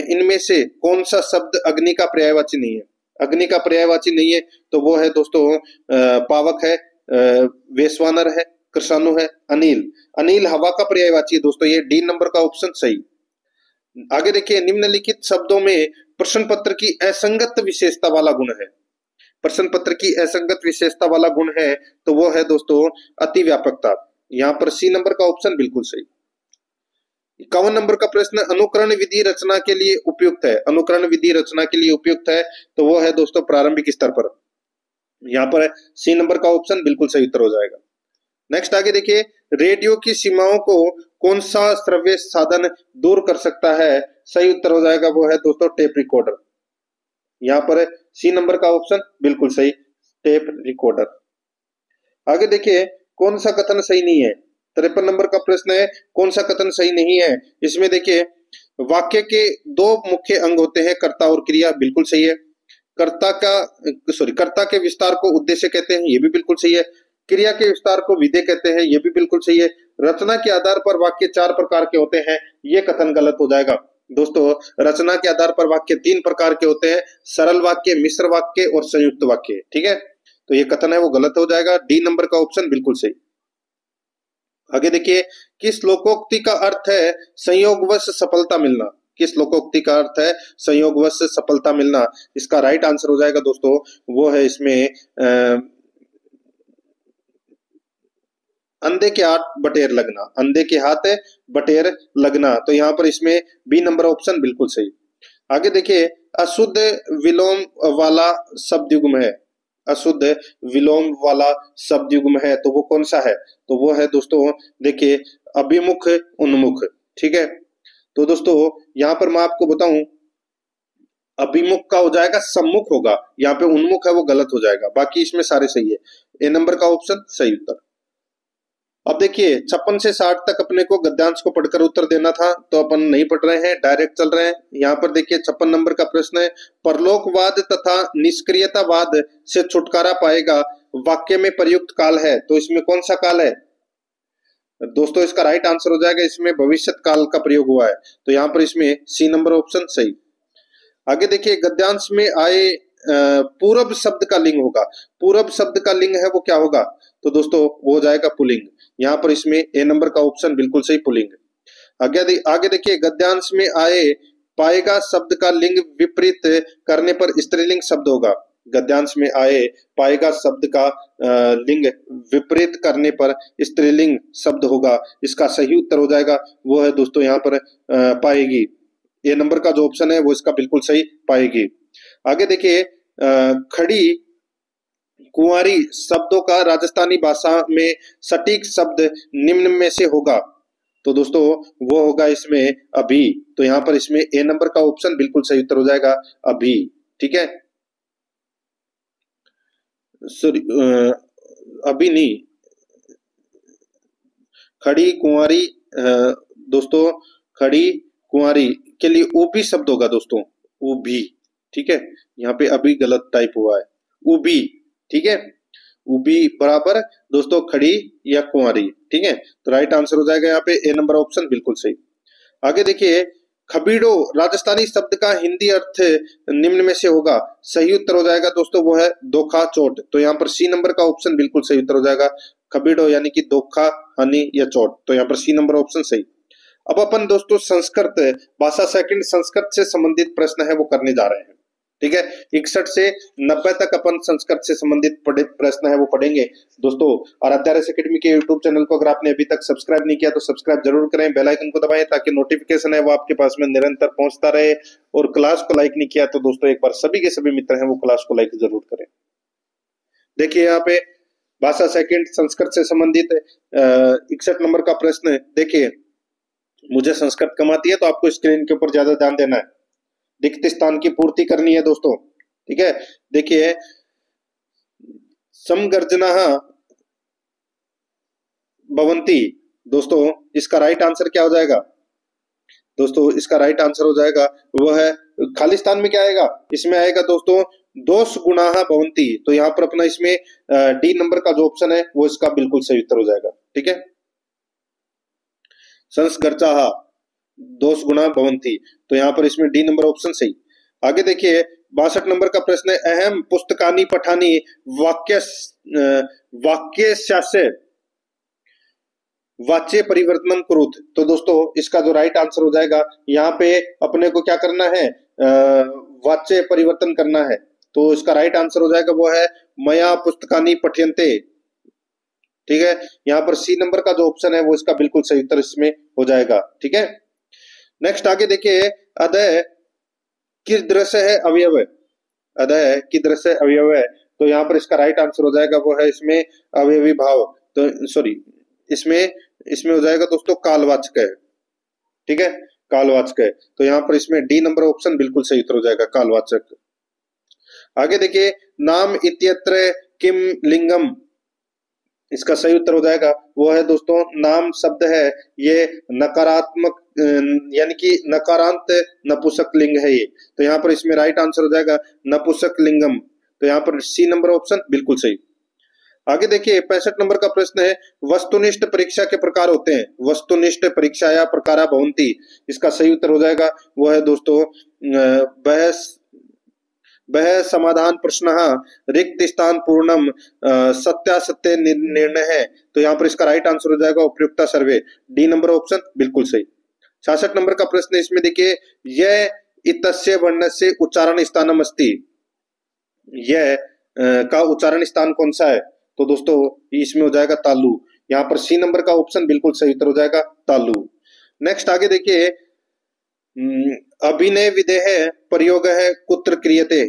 इनमें से कौन सा शब्द अग्नि का पर्यायवाची नहीं है? अग्नि का पर्यायवाची नहीं है तो वो है दोस्तों पावक है, वैश्वानर है, कृषाणु है, अनिल। अनिल हवा का पर्यायवाची है दोस्तों, ये डी नंबर का ऑप्शन सही। आगे देखिए, निम्नलिखित शब्दों में प्रश्न पत्र की असंगत विशेषता वाला गुण है। प्रश्न पत्र की असंगत विशेषता वाला गुण है तो वो है दोस्तों अति व्यापकता। यहाँ पर सी नंबर का ऑप्शन बिल्कुल सही। 51 नंबर का प्रश्न, अनुकरण विधि रचना के लिए उपयुक्त है। अनुकरण विधि रचना के लिए उपयुक्त है तो वो है दोस्तों प्रारंभिक स्तर पर। यहाँ पर सी नंबर का ऑप्शन बिल्कुल सही उत्तर हो जाएगा। नेक्स्ट आगे देखिए, रेडियो की सीमाओं को कौन सा श्रव्य साधन दूर कर सकता है? सही उत्तर हो जाएगा वो है दोस्तों टेप रिकॉर्डर। यहाँ पर सी नंबर का ऑप्शन बिल्कुल सही, टेप रिकॉर्डर। आगे देखिए, कौन सा कथन सही नहीं है? 53 नंबर का प्रश्न है, कौन सा कथन सही नहीं है? इसमें देखिए, वाक्य के दो मुख्य अंग होते हैं, कर्ता और क्रिया, बिल्कुल सही है। कर्ता के विस्तार को उद्देश्य कहते हैं, ये भी बिल्कुल सही है। क्रिया के विस्तार को विधेय कहते हैं, ये भी बिल्कुल सही है। रचना के आधार पर वाक्य 4 प्रकार के होते हैं, ये कथन गलत हो जाएगा। दोस्तों रचना के आधार पर वाक्य 3 प्रकार के होते हैं, सरल वाक्य, मिश्र वाक्य और संयुक्त वाक्य, ठीक है। तो ये कथन है वो गलत हो जाएगा, डी नंबर का ऑप्शन बिल्कुल सही। आगे देखिए, किस लोकोक्ति का अर्थ है संयोगवश सफलता मिलना? किस लोकोक्ति का अर्थ है संयोगवश सफलता मिलना? इसका राइट आंसर हो जाएगा दोस्तों वो है इसमें अंधे के हाथ बटेर लगना। अंधे के हाथ बटेर लगना, तो यहाँ पर इसमें बी नंबर ऑप्शन बिल्कुल सही। आगे देखिए, अशुद्ध विलोम वाला शब्द युग्म है। अशुद्ध विलोम वाला शब्द युग्म है तो वो कौन सा है? तो वो है दोस्तों देखिए अभिमुख उन्मुख, ठीक है। तो दोस्तों यहाँ पर मैं आपको बताऊं, अभिमुख का हो जाएगा सम्मुख होगा, यहाँ पे उन्मुख है वो गलत हो जाएगा, बाकी इसमें सारे सही है। ए नंबर का ऑप्शन सही उत्तर। अब देखिए 56 से 60 तक अपने को गद्यांश को पढ़कर उत्तर देना था, तो अपन नहीं पढ़ रहे हैं, डायरेक्ट चल रहे हैं। यहाँ पर देखिए 56 नंबर का प्रश्न है, परलोकवाद तथा निष्क्रियतावाद से छुटकारा पाएगा वाक्य में प्रयुक्त काल है, तो इसमें कौन सा काल है? दोस्तों इसका राइट आंसर हो जाएगा, इसमें भविष्यत काल का प्रयोग हुआ है, तो यहाँ पर इसमें सी नंबर ऑप्शन सही। आगे देखिए, गद्यांश में आए पूरब शब्द का लिंग होगा। पूरब शब्द का लिंग है वो क्या होगा? तो दोस्तों वो हो जाएगा पुल्लिंग। यहाँ पर इसमें ए नंबर का ऑप्शन बिल्कुल सही, पुल्लिंग। आगे देखिए, गद्यांश में आए पाएगा शब्द का लिंग विपरीत करने पर स्त्रीलिंग शब्द होगा। गद्यांश में आए पाएगा शब्द का लिंग विपरीत करने पर स्त्रीलिंग शब्द होगा। इसका सही उत्तर हो जाएगा वो है दोस्तों यहाँ पर पाएगी। ए नंबर का जो ऑप्शन है वो इसका बिल्कुल सही, पाएगी। आगे देखिए, खड़ी कुंवारी शब्दों का राजस्थानी भाषा में सटीक शब्द निम्न में से होगा। तो दोस्तों वो होगा इसमें अभी। तो यहाँ पर इसमें ए नंबर का ऑप्शन बिल्कुल सही उत्तर हो जाएगा, अभी। ठीक है, सॉरी, अभी नहीं, खड़ी कुंवारी, दोस्तों खड़ी कुंवारी के लिए ऊबी शब्द होगा दोस्तों, ऊबी। ठीक है, यहाँ पे अभी गलत टाइप हुआ है, ऊबी। ठीक है, ऊबी बराबर दोस्तों खड़ी या कुंवारी। ठीक है, तो राइट आंसर हो जाएगा यहाँ पे ए नंबर ऑप्शन बिल्कुल सही। आगे देखिए, खबीड़ो राजस्थानी शब्द का हिंदी अर्थ निम्न में से होगा। सही उत्तर हो जाएगा दोस्तों वो है धोखा चोट। तो यहाँ पर सी नंबर का ऑप्शन बिल्कुल सही उत्तर हो जाएगा, खबीड़ो यानी कि धोखा, हानि या चोट। तो यहाँ पर सी नंबर ऑप्शन सही। अब अपन दोस्तों संस्कृत भाषा सेकंड संस्कृत से संबंधित प्रश्न है वो करने जा रहे हैं। ठीक है, 61 से 90 तक अपन संस्कृत से संबंधित प्रश्न है वो पढ़ेंगे दोस्तों। और आध्यारस एकेडमी के यूट्यूब चैनल को अगर आपने अभी तक सब्सक्राइब नहीं किया तो सब्सक्राइब जरूर करें, बेल आइकन को दबाएं ताकि नोटिफिकेशन है वो आपके पास में निरंतर पहुंचता रहे। और क्लास को लाइक नहीं किया तो दोस्तों एक बार सभी के सभी मित्र हैं वो क्लास को लाइक जरूर करें। देखिए यहाँ पे भाषा सेकंड संस्कृत से संबंधित 61 नंबर का प्रश्न। देखिए, मुझे संस्कृत कम आती है तो आपको स्क्रीन के ऊपर ज्यादा ध्यान देना है, रिक्त स्थान की पूर्ति करनी है दोस्तों। ठीक है, देखिए, समगर्जना भवंती, दोस्तों इसका राइट आंसर क्या हो जाएगा? दोस्तों इसका राइट आंसर हो जाएगा वह है, खालिस्तान में क्या आएगा? इसमें आएगा दोस्तों दोष गुणाः भवंती। तो यहाँ पर अपना इसमें डी नंबर का जो ऑप्शन है वो इसका बिल्कुल सही उत्तर हो जाएगा। ठीक है, संस्गर्चाः दोष गुणा भवंती। तो यहाँ पर इसमें डी नंबर ऑप्शन सही। आगे देखिए, 62 नंबर का प्रश्न है, अहम पुस्तकानि पठानी वाक्यस्यास्य वाच्य परिवर्तनम कुरुत। तो दोस्तों इसका जो राइट आंसर हो जाएगा, यहाँ पे अपने को क्या करना है, वाच्य परिवर्तन करना है। तो इसका राइट आंसर हो जाएगा वो है मया पुस्तकानि पठ्यन्ते। ठीक है, यहाँ पर सी नंबर का जो ऑप्शन है वो इसका बिल्कुल सही उत्तर इसमें हो जाएगा। ठीक है, नेक्स्ट आगे देखिए, अदय कीदृश है अवयव, अदय कीदृश है अवयव है। तो यहाँ पर इसका राइट आंसर हो जाएगा वो है इसमें अवयवी भाव। तो सॉरी, इसमें हो जाएगा दोस्तों कालवाचक है। ठीक है, कालवाचक है। तो यहाँ पर इसमें डी नंबर ऑप्शन बिल्कुल सही उत्तर हो जाएगा, कालवाचक। आगे देखिए, नाम इत्यत्र किम लिंगम, इसका सही उत्तर हो जाएगा वो है दोस्तों नाम शब्द है ये नकारात्मक यानी कि नकारांत नपुंसक लिंग है ये। तो यहाँ पर इसमें राइट आंसर हो जाएगा नपुंसक लिंगम। तो यहाँ पर सी नंबर ऑप्शन बिल्कुल सही। आगे देखिए, 65 नंबर का प्रश्न है, वस्तुनिष्ठ परीक्षा के प्रकार होते हैं। वस्तुनिष्ठ परीक्षा या प्रकारा भवंती, इसका सही उत्तर हो जाएगा वो है दोस्तों वह समाधान प्रश्न रिक्त स्थान पूर्णम सत्यासत्य निर्णय है। तो यहाँ पर इसका राइट आंसर हो जाएगा उपयुक्ता सर्वे, डी नंबर ऑप्शन बिल्कुल सही। 66 नंबर का प्रश्न इसमें देखिए, यह इतस्य वर्ण से उच्चारण स्थानम अस्ति, यह का उच्चारण स्थान कौन सा है? तो दोस्तों इसमें हो जाएगा तालु। यहाँ पर सी नंबर का ऑप्शन बिल्कुल सही उत्तर हो जाएगा तालु। नेक्स्ट आगे देखिए, अभिनय विधेय प्रयोग है कुत्र क्रियते।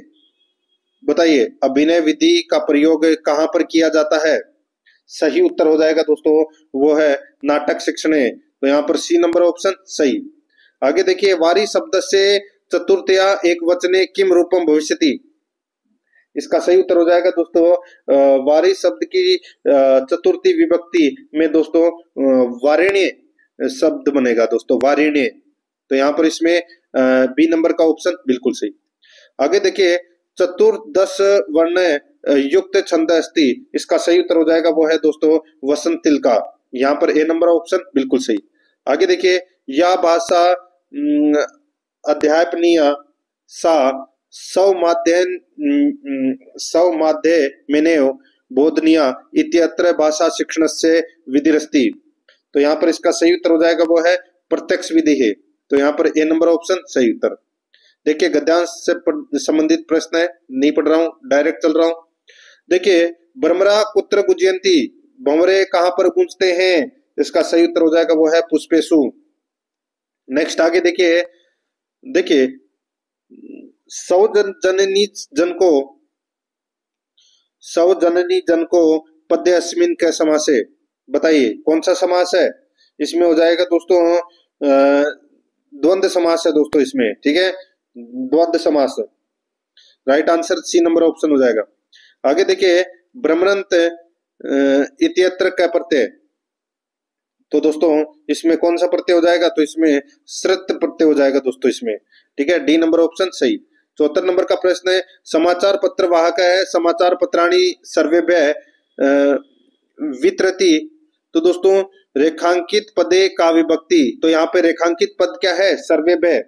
बताइए अभिनय विधि का प्रयोग कहां पर किया जाता है? सही उत्तर हो जाएगा दोस्तों वो है नाटक शिक्षणे। तो यहाँ पर सी नंबर ऑप्शन सही। आगे देखिए, वारी शब्द से चतुर्थया एक वचने किम रूपम भविष्यति, इसका सही उत्तर हो जाएगा दोस्तों वारी शब्द की चतुर्थी विभक्ति में दोस्तों वारिण्य शब्द बनेगा दोस्तों, वारिण्य। तो यहाँ पर इसमें बी नंबर का ऑप्शन बिल्कुल सही। आगे देखिए, चतुर्दश वर्ण युक्त छंद अस्ति, इसका सही उत्तर हो जाएगा वो है दोस्तों वसंत तिलका। यहाँ पर ए नंबर ऑप्शन बिल्कुल सही। आगे देखिए, या भाषा अध्यापनीय सा सौमाध्य मेनेव बोधनीय इत्यत्र भाषा शिक्षण से विधिरस्ति। तो यहाँ पर इसका सही उत्तर हो जाएगा वो है प्रत्यक्ष विधि है। तो यहाँ पर ए नंबर ऑप्शन सही उत्तर। देखिए गद्यांश से संबंधित प्रश्न है, नहीं पढ़ रहा हूं, डायरेक्ट चल रहा हूं। देखिए भ्रमरा कुत्र गुंजयंती, भंवरे कहां पर गूंजते हैं, इसका सही उत्तर हो जाएगा वो है पुष्पेशु। नेक्स्ट आगे देखिए, देखिए सौजननी जन को पद्य अस्मिन के समास है, बताइए कौन सा समास है। इसमें हो जाएगा दोस्तों द्वंद्व समास है दोस्तों इसमें, ठीक है, द्वंद्व समास। Right answer C number option हो जाएगा। आगे देखिए भ्रमरंत इत्यत्र का प्रत्यय, तो दोस्तों इसमें कौन सा प्रत्यय हो जाएगा, तो इसमें श्रुत प्रत्यय हो जाएगा दोस्तों इसमें, ठीक है, डी नंबर ऑप्शन सही। 74 नंबर का प्रश्न है समाचार पत्र वाहक है समाचार पत्राणी सर्वेभ्य वितरति, तो दोस्तों रेखांकित पदे का विभक्ति, तो यहाँ पे रेखांकित पद क्या है, सर्वेभ्य।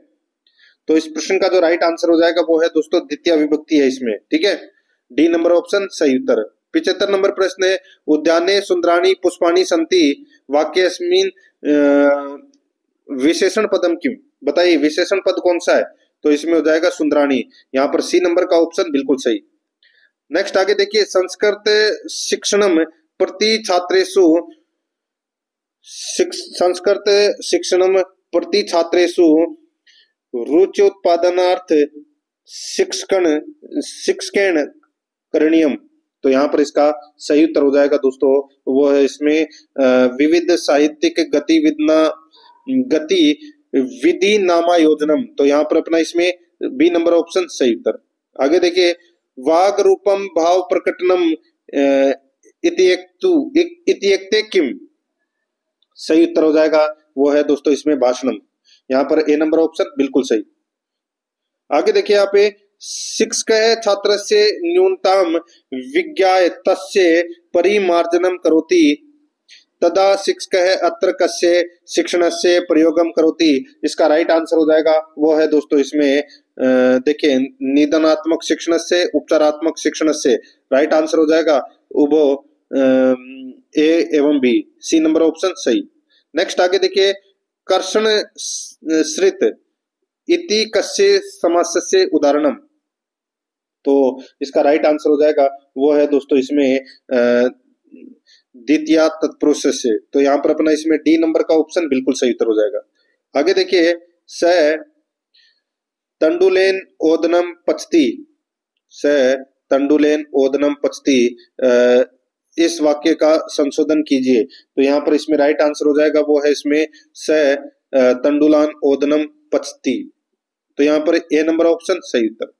तो इस प्रश्न का जो राइट आंसर हो जाएगा वो है दोस्तों द्वितीय विभक्ति है इसमें, ठीक है, डी नंबर ऑप्शन सही उत्तर। 75 नंबर प्रश्न है उद्याने सुंदराणी पुष्पाणी संति वाक्यस्मिन् विशेषण पदम किम, बताइए विशेषण पद कौन सा है, तो इसमें हो जाएगा सुंदराणी, यहाँ पर सी नंबर का ऑप्शन बिल्कुल सही। नेक्स्ट आगे देखिए संस्कृत शिक्षणम प्रति छात्रेषु, संस्कृत शिक्षणम प्रति छात्रेषु रुच्योत्पादनार्थ शिक्षकेण करणीयम, तो यहाँ पर इसका सही उत्तर हो जाएगा दोस्तों वो है इसमें विविध साहित्यिक गतिविधि नामायोजनम, तो यहाँ पर अपना इसमें बी नंबर ऑप्शन सही उत्तर। आगे देखिए वाग रूपम भाव प्रकटनम इत्यक्ते किम, सही उत्तर हो जाएगा वो है दोस्तों इसमें भाषणम, यहाँ पर ए नंबर ऑप्शन बिल्कुल सही। आगे देखिए यहाँ पे शिक्षक छात्र से न्यूनतम विज्ञाय तस्य परिमार्जनम करोति तदा शिक्षक अत्र कस्य शिक्षण से प्रयोगम करोति, इसका राइट आंसर हो जाएगा वो है दोस्तों इसमें देखिए निदानात्मक शिक्षण से उपचारात्मक शिक्षण से, राइट आंसर हो जाएगा उभो ए एवं बी, सी नंबर ऑप्शन सही। नेक्स्ट आगे देखिए कर्षण श्रित इति कस्य समास से उदाहरणम, तो इसका राइट आंसर हो जाएगा वो है दोस्तों इसमें द्वितीय तत्पुरुष से, तो यहाँ पर अपना इसमें डी नंबर का ऑप्शन बिल्कुल सही उत्तर हो जाएगा। आगे देखिए स तंडुलेन ओदनम पचती, स तंडुलेन ओदनम पचती, इस वाक्य का संशोधन कीजिए, तो यहाँ पर इसमें राइट आंसर हो जाएगा वो है इसमें स तंडुलान ओदनम पचती, तो यहाँ पर ए नंबर ऑप्शन सही उत्तर।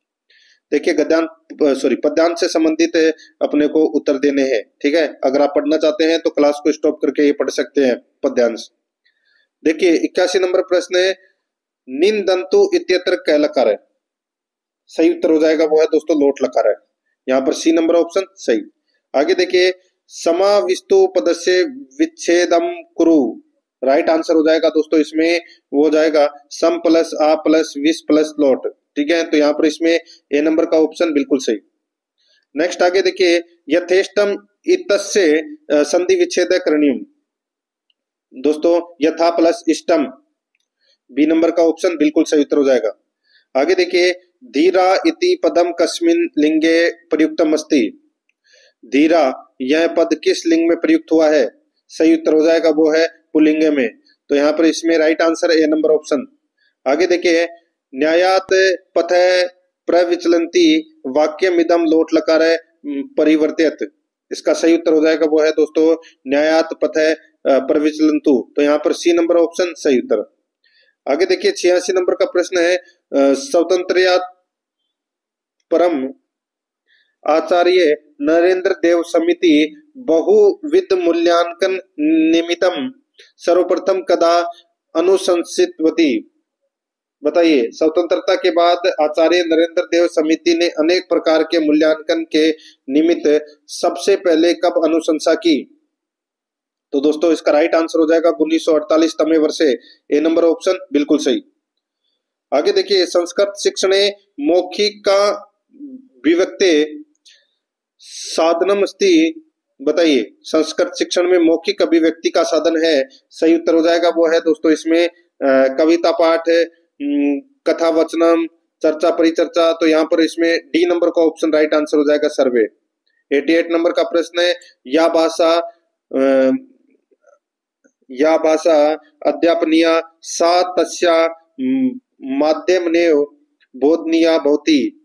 देखिए पद्यांश से संबंधित अपने को उत्तर देने हैं, ठीक है, अगर आप पढ़ना चाहते हैं तो क्लास को स्टॉप करके ये पढ़ सकते हैं पद्यांश। देखिए 81 नंबर प्रश्न है निंदंतु इत्यत्र कै लकार है, सही उत्तर हो जाएगा वो है दोस्तों लोट लकार है, यहाँ पर सी नंबर ऑप्शन सही। आगे देखिए समाविष्टु पदस्य विच्छेदम कुरु, राइट आंसर हो जाएगा दोस्तों इसमें वो हो जाएगा सम प्लस आ प्लस विस प्लस लोट, ठीक है, तो यहाँ पर इसमें ए नंबर का ऑप्शन बिल्कुल सही। नेक्स्ट आगे देखिए यथेष्टम इतस्य संधि विच्छेद करणीयम, दोस्तों यथा प्लस इष्टम, बी नंबर का ऑप्शन बिल्कुल सही उत्तर हो जाएगा। आगे देखिए धीरा इति पदम कस्मिन लिंगे प्रयुक्तम अस्ति, धीरा यह पद किस लिंग में प्रयुक्त हुआ है, सही उत्तर हो जाएगा वो है पुल्लिंग में, तो यहाँ पर इसमें right answer A number option. आगे देखिए न्यायात पथ प्रविचलंती वाक्यमिदम लोट लकार परिवर्तित, इसका सही उत्तर हो जाएगा वो है दोस्तों न्यायात पथ प्रविचलंतु, तो यहाँ पर सी नंबर ऑप्शन सही उत्तर। आगे देखिए 86 नंबर का प्रश्न है स्वतंत्रया परम आचार्य नरेंद्र देव समिति बहुविध मूल्यांकन निमित्तम सर्वप्रथम कदा अनुशंसितवती, बताइए स्वतंत्रता के बाद आचार्य नरेंद्र देव समिति ने अनेक प्रकार के मूल्यांकन के निमित्त सबसे पहले कब अनुशंसा की, तो दोस्तों इसका राइट आंसर हो जाएगा 1948 तमे वर्षे, ए नंबर ऑप्शन बिल्कुल सही। आगे देखिए संस्कृत शिक्षणे मौखिका विभक्ते साधनम अस्ति, बताइए संस्कृत शिक्षण में मौखिक अभिव्यक्ति का साधन है, सही उत्तर हो जाएगा वो है दोस्तों इसमें कविता पाठ, कथा वचनम, चर्चा परिचर्चा, तो यहाँ पर इसमें डी नंबर का ऑप्शन राइट आंसर हो जाएगा सर्वे। 88 नंबर का प्रश्न है, या भाषा अध्यापनीय सा तस्या माध्यमनेव बोधनीया भवति,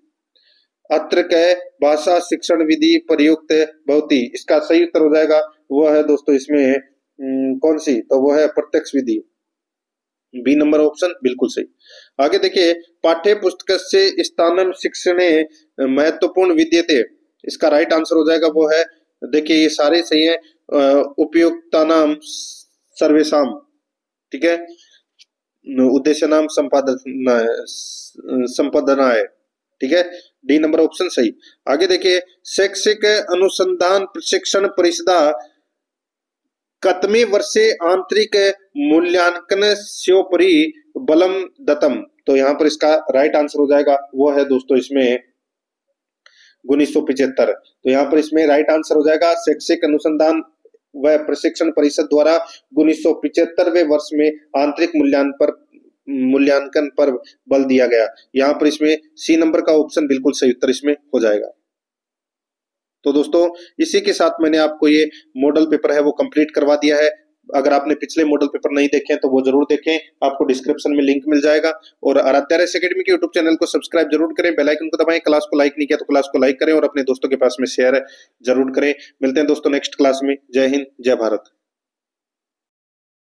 अत्र के भाषा शिक्षण विधि प्रयुक्त भवति। इसका सही उत्तर हो जाएगा वो है दोस्तों इसमें कौन सी, तो वो है प्रत्यक्ष विधि, बी नंबर ऑप्शन बिल्कुल सही। आगे देखिए, पाठ्य पुस्तक से स्थानम शिक्षणे महत्वपूर्ण विद्यते, इसका राइट आंसर हो जाएगा वो है, देखिए ये सारे सही है, उपयुक्ता नाम सर्वेशम, ठीक है, उद्देश्य नाम संपादना है, ठीक है, डी नंबर ऑप्शन सही। आगे देखिए, शैक्षिक अनुसंधान प्रशिक्षण परिषदा कतमे वर्षे आंतरिक मूल्यांकन स्योपरि बलम दत्तम, तो यहाँ पर इसका राइट आंसर हो जाएगा वो है दोस्तों इसमें 1975। तो यहाँ पर इसमें राइट आंसर हो जाएगा शैक्षिक अनुसंधान व प्रशिक्षण परिषद द्वारा 1975वें वर्ष में आंतरिक मूल्यांकन पर बल दिया गया। यहाँ पर इसमें सी नंबर का ऑप्शन बिल्कुल सही उत्तर इसमें हो जाएगा। तो दोस्तों इसी के साथ मैंने आपको ये मॉडल पेपर है वो कंप्लीट करवा दिया है। अगर आपने पिछले मॉडल पेपर नहीं देखे हैं तो वो जरूर देखें, आपको डिस्क्रिप्शन में लिंक मिल जाएगा। और आराध्या रेस एकेडमी के यूट्यूब चैनल को सब्सक्राइब जरूर करें, बेल आइकन को दबाएं, क्लास को लाइक नहीं किया तो क्लास को लाइक करें और अपने दोस्तों के पास में शेयर जरूर करें। मिलते हैं दोस्तों नेक्स्ट क्लास में। जय हिंद, जय भारत।